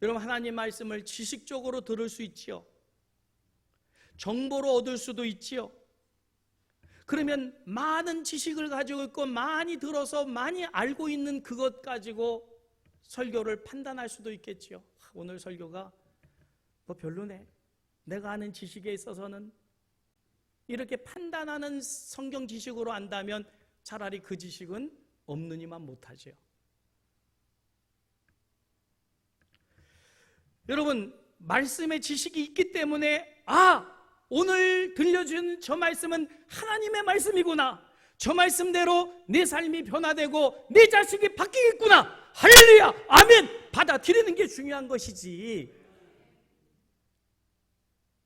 여러분, 하나님 말씀을 지식적으로 들을 수 있지요. 정보로 얻을 수도 있지요. 그러면 많은 지식을 가지고 있고 많이 들어서 많이 알고 있는 그것 가지고 설교를 판단할 수도 있겠지요. 오늘 설교가 뭐 별로네, 내가 아는 지식에 있어서는, 이렇게 판단하는 성경 지식으로 안다면 차라리 그 지식은 없느니만 못하죠. 여러분, 말씀의 지식이 있기 때문에 오늘 들려준 저 말씀은 하나님의 말씀이구나, 저 말씀대로 내 삶이 변화되고 내 자식이 바뀌겠구나, 할렐루야, 아멘, 받아들이는 게 중요한 것이지,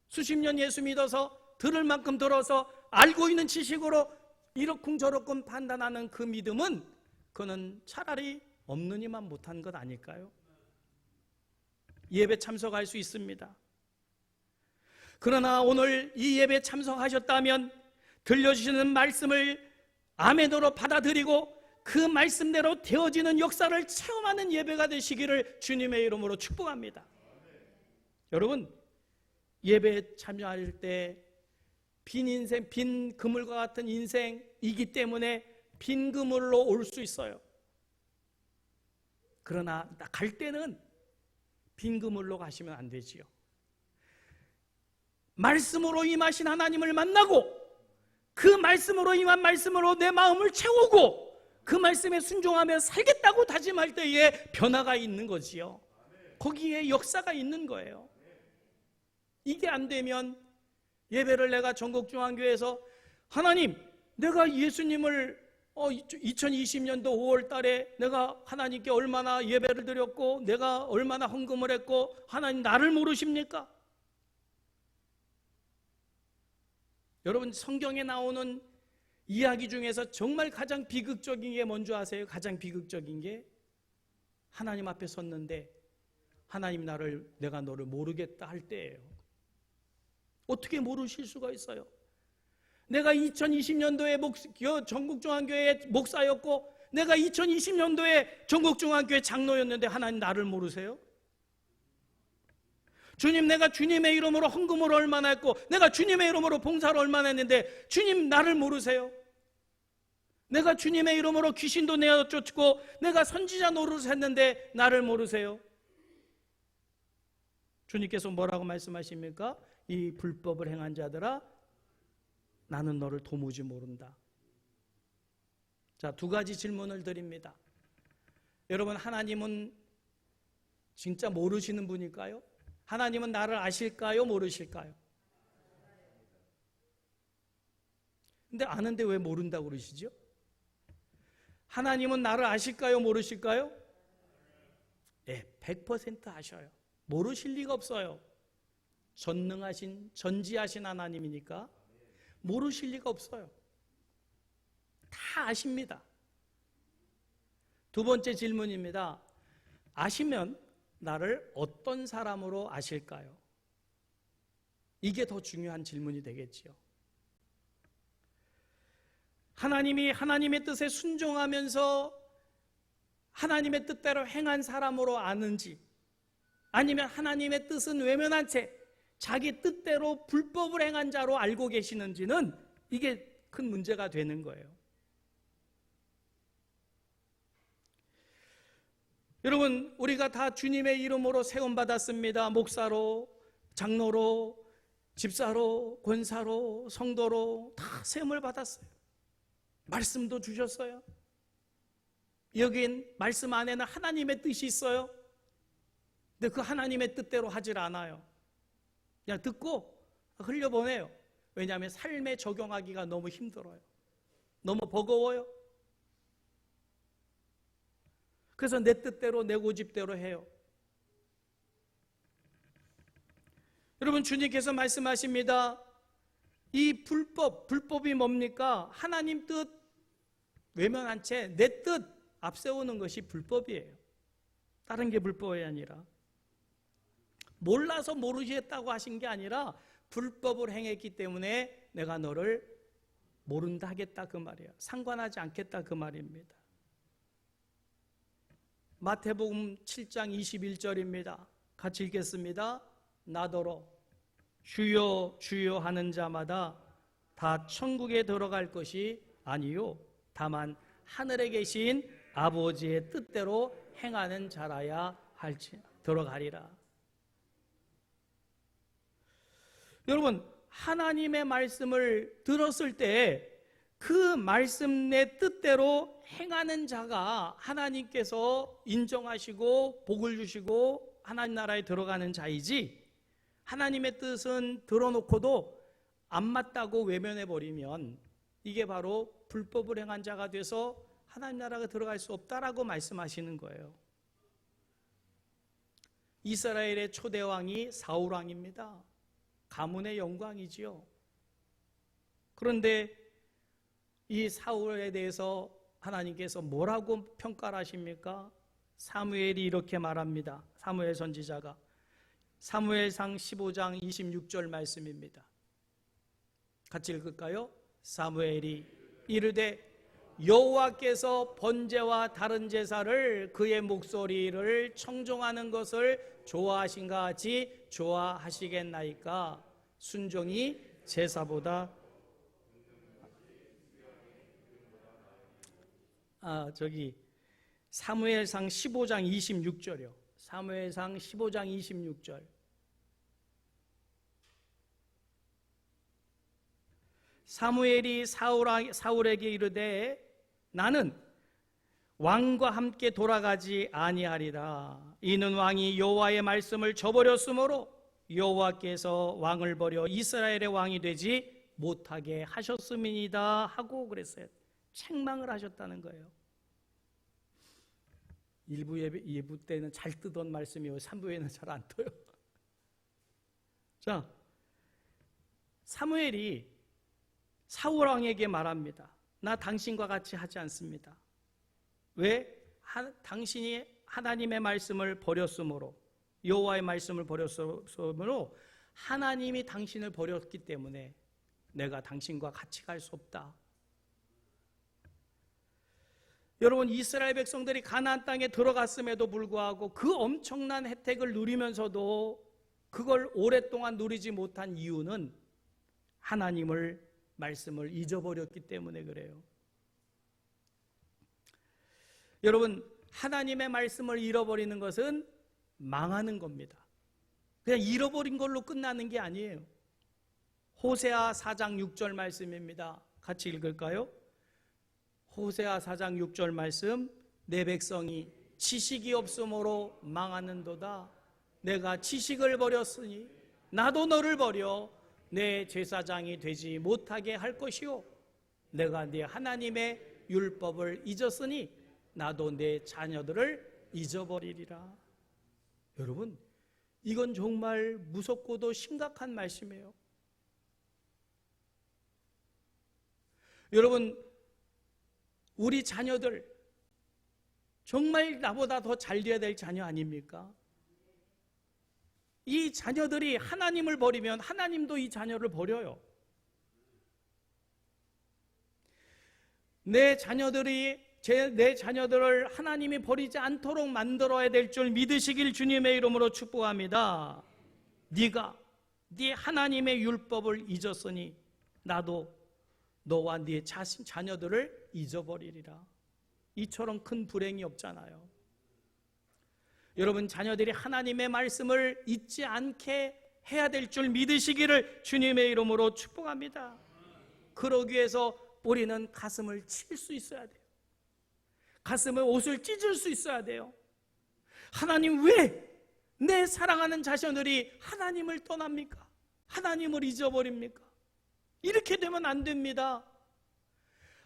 수십 년 예수 믿어서 들을 만큼 들어서 알고 있는 지식으로 이러쿵저러쿵 판단하는 그 믿음은 그는 차라리 없느니만 못한 것 아닐까요? 예배 참석할 수 있습니다. 그러나 오늘 이 예배 참석하셨다면 들려주시는 말씀을 아멘으로 받아들이고 그 말씀대로 되어지는 역사를 체험하는 예배가 되시기를 주님의 이름으로 축복합니다. 여러분, 예배에 참여할 때 빈 인생, 빈 그물과 같은 인생이기 때문에 빈 그물로 올 수 있어요. 그러나 갈 때는 빈 그물로 가시면 안 되지요. 말씀으로 임하신 하나님을 만나고 그 말씀으로 임한 말씀으로 내 마음을 채우고 그 말씀에 순종하며 살겠다고 다짐할 때에 변화가 있는 거지요. 거기에 역사가 있는 거예요. 이게 안 되면 예배를 내가 전국중앙교회에서 하나님, 내가 예수님을 2020년도 5월 달에 내가 하나님께 얼마나 예배를 드렸고 내가 얼마나 헌금을 했고 하나님 나를 모르십니까? 여러분, 성경에 나오는 이야기 중에서 정말 가장 비극적인 게 뭔지 아세요? 가장 비극적인 게 하나님 앞에 섰는데 하나님 내가 너를 모르겠다 할 때예요. 어떻게 모르실 수가 있어요? 내가 2020년도에 전국중앙교회 목사였고 내가 2020년도에 전국중앙교회 장로였는데 하나님 나를 모르세요? 주님, 내가 주님의 이름으로 헌금을 얼마나 했고 내가 주님의 이름으로 봉사를 얼마나 했는데 주님 나를 모르세요? 내가 주님의 이름으로 귀신도 내어쫓고 내가 선지자 노릇을 했는데 나를 모르세요? 주님께서 뭐라고 말씀하십니까? 이 불법을 행한 자들아, 나는 너를 도무지 모른다. 자, 두 가지 질문을 드립니다. 여러분, 하나님은 진짜 모르시는 분일까요? 하나님은 나를 아실까요? 모르실까요? 근데 아는데 왜 모른다고 그러시죠? 하나님은 나를 아실까요? 모르실까요? 네, 100% 아셔요. 모르실 리가 없어요. 전능하신, 전지하신 하나님이니까 모르실 리가 없어요. 다 아십니다. 두 번째 질문입니다. 아시면 나를 어떤 사람으로 아실까요? 이게 더 중요한 질문이 되겠지요. 하나님이 하나님의 뜻에 순종하면서 하나님의 뜻대로 행한 사람으로 아는지, 아니면 하나님의 뜻은 외면한 채 자기 뜻대로 불법을 행한 자로 알고 계시는지는 이게 큰 문제가 되는 거예요. 여러분, 우리가 다 주님의 이름으로 세움받았습니다. 목사로, 장로로, 집사로, 권사로, 성도로 다 세움을 받았어요. 말씀도 주셨어요. 여긴 말씀 안에는 하나님의 뜻이 있어요. 근데 그 하나님의 뜻대로 하질 않아요. 그냥 듣고 흘려보내요. 왜냐하면 삶에 적용하기가 너무 힘들어요. 너무 버거워요. 그래서 내 뜻대로 내 고집대로 해요. 여러분, 주님께서 말씀하십니다. 이 불법이 뭡니까? 하나님 뜻 외면한 채 내 뜻 앞세우는 것이 불법이에요. 다른 게 불법이 아니라, 몰라서 모르겠다고 하신 게 아니라 불법을 행했기 때문에 내가 너를 모른다 하겠다 그 말이에요. 상관하지 않겠다 그 말입니다. 마태복음 7장 21절입니다. 같이 읽겠습니다. 나더러 주여 주여 하는 자마다 다 천국에 들어갈 것이 아니요 다만 하늘에 계신 아버지의 뜻대로 행하는 자라야 할지 들어가리라. 여러분, 하나님의 말씀을 들었을 때 그 말씀 내 뜻대로 행하는 자가 하나님께서 인정하시고 복을 주시고 하나님 나라에 들어가는 자이지, 하나님의 뜻은 들어놓고도 안 맞다고 외면해버리면 이게 바로 불법을 행한 자가 돼서 하나님 나라가 들어갈 수 없다라고 말씀하시는 거예요. 이스라엘의 초대왕이 사울왕입니다. 가문의 영광이지요. 그런데 이 사울에 대해서 하나님께서 뭐라고 평가를 하십니까? 사무엘이 이렇게 말합니다. 사무엘 선지자가 사무엘상 15장 26절 말씀입니다. 같이 읽을까요? 사무엘이 이르되 여호와께서 번제와 다른 제사를 그의 목소리를 청종하는 것을 좋아하신가 하지 좋아하시겠나이까? 순종이 제사보다 사무엘상 15장 26절이요. 사무엘상 15장 26절. 사무엘이 사울에게 이르되 나는 왕과 함께 돌아가지 아니하리라. 이는 왕이 여호와의 말씀을 저버렸으므로 여호와께서 왕을 버려 이스라엘의 왕이 되지 못하게 하셨음이니이다 하고 그랬어요. 책망을 하셨다는 거예요. 1부 때는 잘 뜨던 말씀이요 3부에는 잘 안 떠요. 자, 사무엘이 사울 왕에게 말합니다. 나 당신과 같이 하지 않습니다. 왜? 당신이 하나님의 말씀을 버렸으므로, 여호와의 말씀을 버렸으므로 하나님이 당신을 버렸기 때문에 내가 당신과 같이 갈 수 없다. 여러분, 이스라엘 백성들이 가나안 땅에 들어갔음에도 불구하고 그 엄청난 혜택을 누리면서도 그걸 오랫동안 누리지 못한 이유는 하나님을 말씀을 잊어버렸기 때문에 그래요. 여러분, 하나님의 말씀을 잃어버리는 것은 망하는 겁니다. 그냥 잃어버린 걸로 끝나는 게 아니에요. 호세아 4장 6절 말씀입니다. 같이 읽을까요? 호세아 4장 6절 말씀. 내 백성이 지식이 없으므로 망하는도다. 내가 지식을 버렸으니 나도 너를 버려 내 제사장이 되지 못하게 할 것이요 내가 네 하나님의 율법을 잊었으니 나도 내 자녀들을 잊어버리리라. 여러분, 이건 정말 무섭고도 심각한 말씀이에요. 여러분, 우리 자녀들 정말 나보다 더 잘 돼야 될 자녀 아닙니까? 이 자녀들이 하나님을 버리면 하나님도 이 자녀를 버려요. 내 자녀들을 하나님이 버리지 않도록 만들어야 될 줄 믿으시길 주님의 이름으로 축복합니다. 네가 네 하나님의 율법을 잊었으니 나도 너와 네 자녀들을 잊어버리리라. 이처럼 큰 불행이 없잖아요. 여러분, 자녀들이 하나님의 말씀을 잊지 않게 해야 될 줄 믿으시기를 주님의 이름으로 축복합니다. 그러기 위해서 우리는 가슴을 칠 수 있어야 돼요. 가슴에 옷을 찢을 수 있어야 돼요. 하나님, 왜 내 사랑하는 자녀들이 하나님을 떠납니까? 하나님을 잊어버립니까? 이렇게 되면 안 됩니다.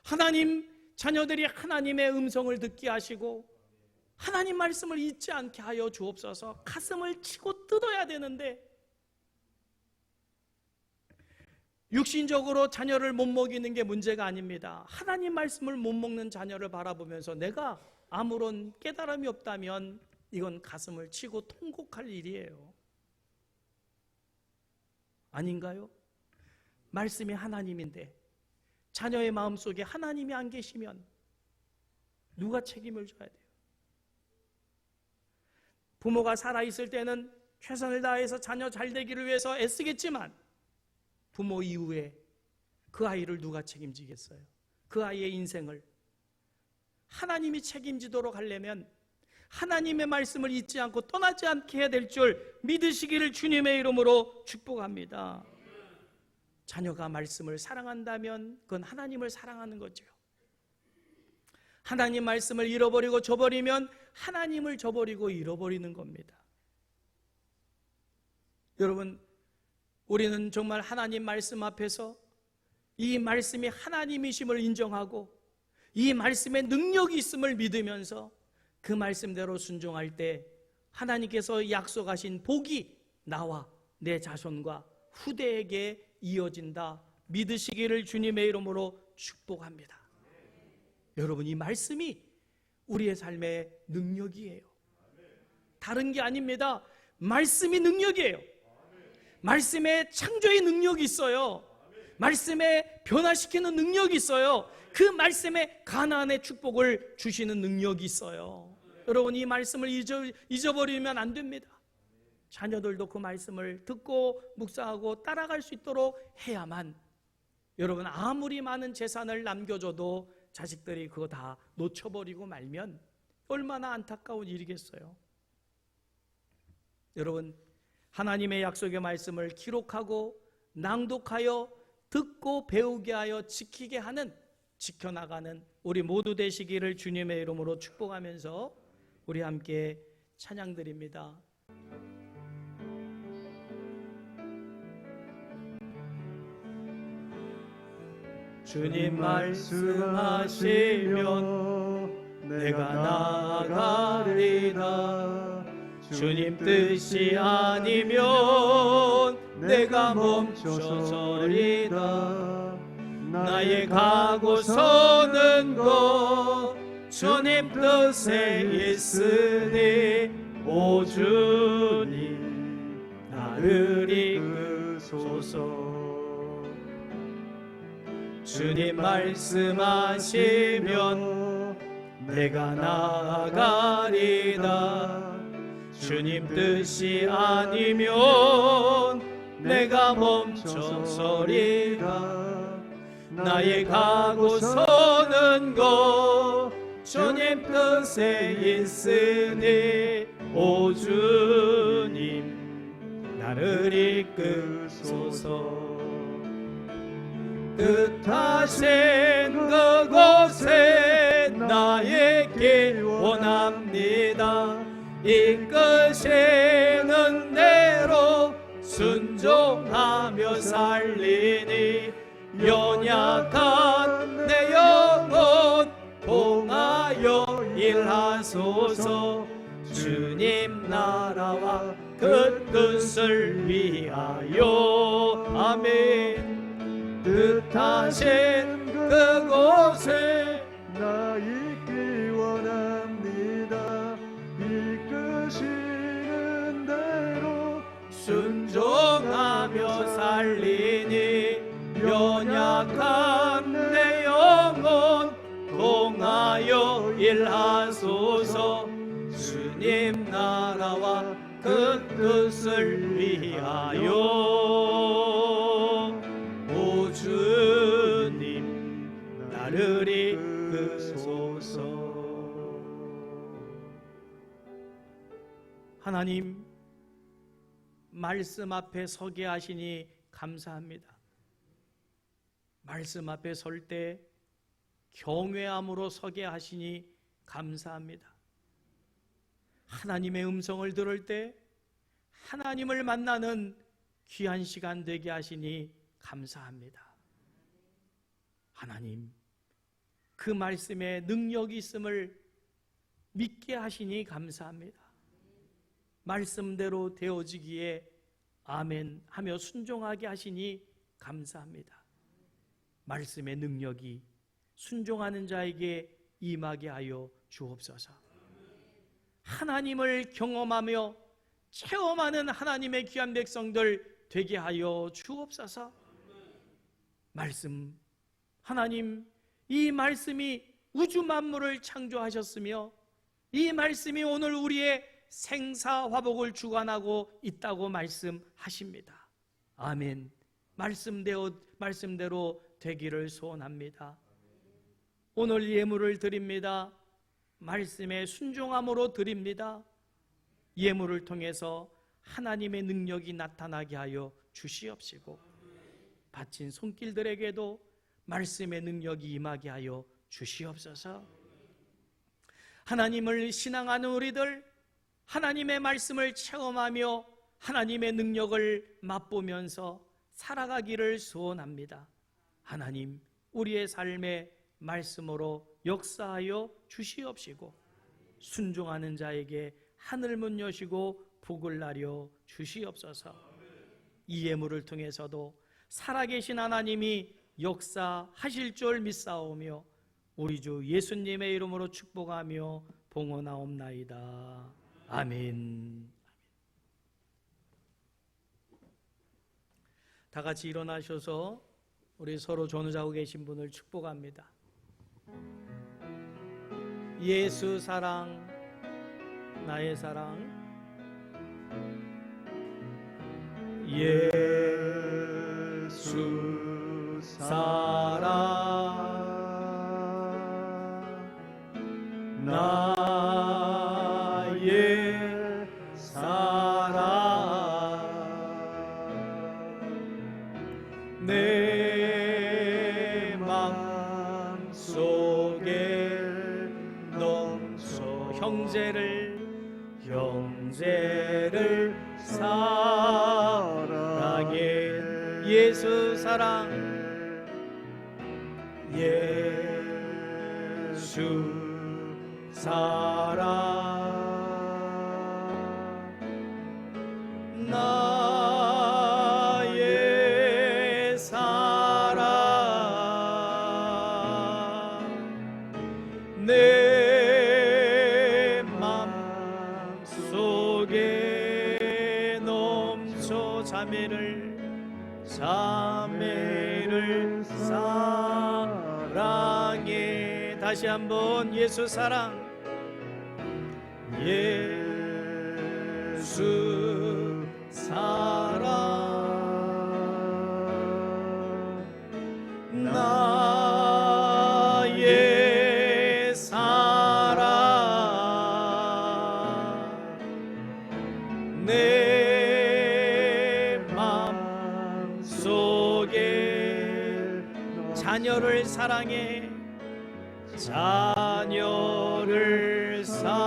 하나님, 자녀들이 하나님의 음성을 듣게 하시고 하나님 말씀을 잊지 않게 하여 주옵소서. 가슴을 치고 뜯어야 되는데, 육신적으로 자녀를 못 먹이는 게 문제가 아닙니다. 하나님 말씀을 못 먹는 자녀를 바라보면서 내가 아무런 깨달음이 없다면 이건 가슴을 치고 통곡할 일이에요. 아닌가요? 말씀이 하나님인데 자녀의 마음속에 하나님이 안 계시면 누가 책임을 져야 돼요? 부모가 살아있을 때는 최선을 다해서 자녀 잘 되기를 위해서 애쓰겠지만 부모 이후에 그 아이를 누가 책임지겠어요? 그 아이의 인생을 하나님이 책임지도록 하려면 하나님의 말씀을 잊지 않고 떠나지 않게 해야 될 줄 믿으시기를 주님의 이름으로 축복합니다. 자녀가 말씀을 사랑한다면 그건 하나님을 사랑하는 거죠. 하나님 말씀을 잃어버리고 저버리면 하나님을 저버리고 잃어버리는 겁니다. 여러분, 우리는 정말 하나님 말씀 앞에서 이 말씀이 하나님이심을 인정하고 이 말씀에 능력이 있음을 믿으면서 그 말씀대로 순종할 때 하나님께서 약속하신 복이 나와 내 자손과 후대에게 이어진다 믿으시기를 주님의 이름으로 축복합니다. 여러분, 이 말씀이 우리의 삶의 능력이에요. 다른 게 아닙니다. 말씀이 능력이에요. 말씀에 창조의 능력이 있어요. 말씀에 변화시키는 능력이 있어요. 그 말씀에 가나안의 축복을 주시는 능력이 있어요. 여러분, 이 말씀을 잊어버리면 안 됩니다. 자녀들도 그 말씀을 듣고 묵상하고 따라갈 수 있도록 해야만, 여러분, 아무리 많은 재산을 남겨줘도 자식들이 그거 다 놓쳐버리고 말면 얼마나 안타까운 일이겠어요. 여러분, 하나님의 약속의 말씀을 기록하고 낭독하여 듣고 배우게 하여 지키게 하는, 지켜나가는 우리 모두 되시기를 주님의 이름으로 축복하면서 우리 함께 찬양드립니다. 주님 말씀하시면 내가 나아가리다. 주님 뜻이 아니면 내가 멈춰서리다. 나의 가고 서는 곳 주님 뜻에 있으니 오 주님 나를 이끄소서. 주님 말씀하시면 내가 나아가리다. 주님 뜻이 아니면 내가 멈춰서리다. 나의 가고 서는 곳 주님 뜻에 있으니 오 주님 나를 이끄소서. 뜻하신 그곳에 나의 길 원합니다. 이끄시는 대로 순종하며 살리니 연약한 내 영혼 통하여 일하소서. 주님 나라와 그 뜻을 위하여 아멘. 뜻하신 그곳에 나 있기 원합니다. 이끄시는 대로 순종하며 살리니 연약한 내 영혼 통하여 일하소서. 주님 나라와 그 뜻을 위하여 오 주님 나를 이끄소서. 하나님, 말씀 앞에 서게 하시니 감사합니다. 말씀 앞에 설 때 경외함으로 서게 하시니 감사합니다. 하나님의 음성을 들을 때 하나님을 만나는 귀한 시간 되게 하시니 감사합니다. 하나님, 그 말씀에 능력이 있음을 믿게 하시니 감사합니다. 말씀대로 되어지기에 아멘 하며 순종하게 하시니 감사합니다. 말씀의 능력이 순종하는 자에게 임하게 하여 주옵소서. 하나님을 경험하며 체험하는 하나님의 귀한 백성들 되게 하여 주옵소서. 말씀, 하나님, 이 말씀이 우주 만물을 창조하셨으며 이 말씀이 오늘 우리의 생사화복을 주관하고 있다고 말씀하십니다. 아멘. 말씀대로 되기를 소원합니다. 오늘 예물을 드립니다. 말씀에 순종함으로 드립니다. 예물을 통해서 하나님의 능력이 나타나게 하여 주시옵시고 바친 손길들에게도 말씀의 능력이 임하게 하여 주시옵소서. 하나님을 신앙하는 우리들, 하나님의 말씀을 체험하며 하나님의 능력을 맛보면서 살아가기를 소원합니다. 하나님, 우리의 삶에 말씀으로 역사하여 주시옵시고 순종하는 자에게 하늘문 여시고 복을 나려 주시옵소서. 이 예물을 통해서도 살아계신 하나님이 역사하실 줄 믿사오며 우리 주 예수님의 이름으로 축복하며 봉헌하옵나이다. 아멘. 다 같이 일어나셔서 우리 서로 전우자고 계신 분을 축복합니다. 예수 사랑, 나의 사랑. 예수 사랑, 나의 사랑. 내 맘 속에 넘쳐 형제를 사랑해. 예수 사랑, 예수 사랑. 나의 사랑, 내 맘 속에 넘쳐 자매를 사랑해. 다시 한번 예수 사랑, 예수 사랑. 나의 사랑, 내 맘 속에 자녀를 사랑해. 자녀를 사랑해.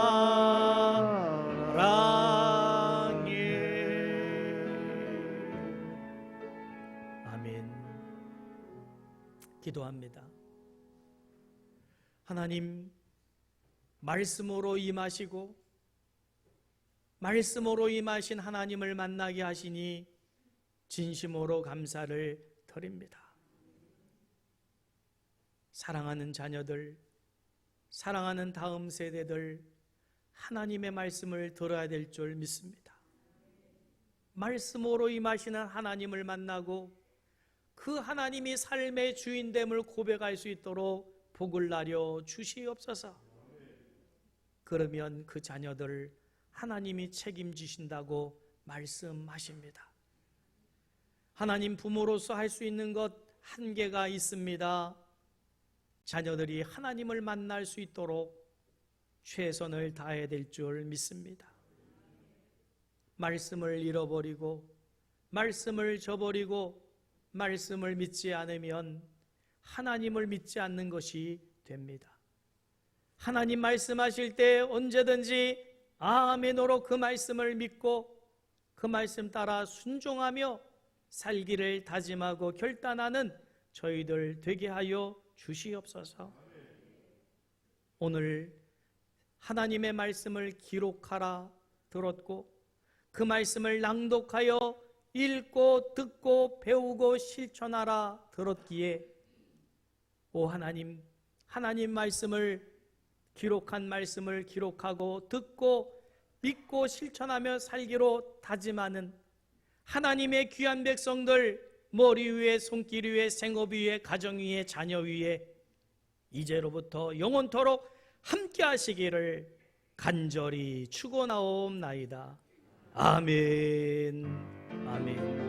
아멘. 기도합니다. 하나님, 말씀으로 임하시고 말씀으로 임하신 하나님을 만나게 하시니 진심으로 감사를 드립니다. 사랑하는 자녀들, 사랑하는 다음 세대들, 하나님의 말씀을 들어야 될 줄 믿습니다. 말씀으로 임하시는 하나님을 만나고 그 하나님이 삶의 주인됨을 고백할 수 있도록 복을 나려 주시옵소서. 그러면 그 자녀들 하나님이 책임지신다고 말씀하십니다. 하나님, 부모로서 할 수 있는 것 한계가 있습니다. 자녀들이 하나님을 만날 수 있도록 최선을 다해야 될 줄 믿습니다. 말씀을 잃어버리고 말씀을 저버리고 말씀을 믿지 않으면 하나님을 믿지 않는 것이 됩니다. 하나님 말씀하실 때 언제든지 아멘으로 그 말씀을 믿고 그 말씀 따라 순종하며 살기를 다짐하고 결단하는 저희들 되게 하여 주시옵소서. 오늘 하나님의 말씀을 기록하라 들었고 그 말씀을 낭독하여 읽고 듣고 배우고 실천하라 들었기에 오 하나님, 하나님 말씀을 기록한 말씀을 기록하고 듣고 믿고 실천하며 살기로 다짐하는 하나님의 귀한 백성들 머리 위에 손길 위에 생업 위에 가정 위에 자녀 위에 이제로부터 영원토록 함께 하시기를 간절히 축원하옵나이다. 아멘. 아멘.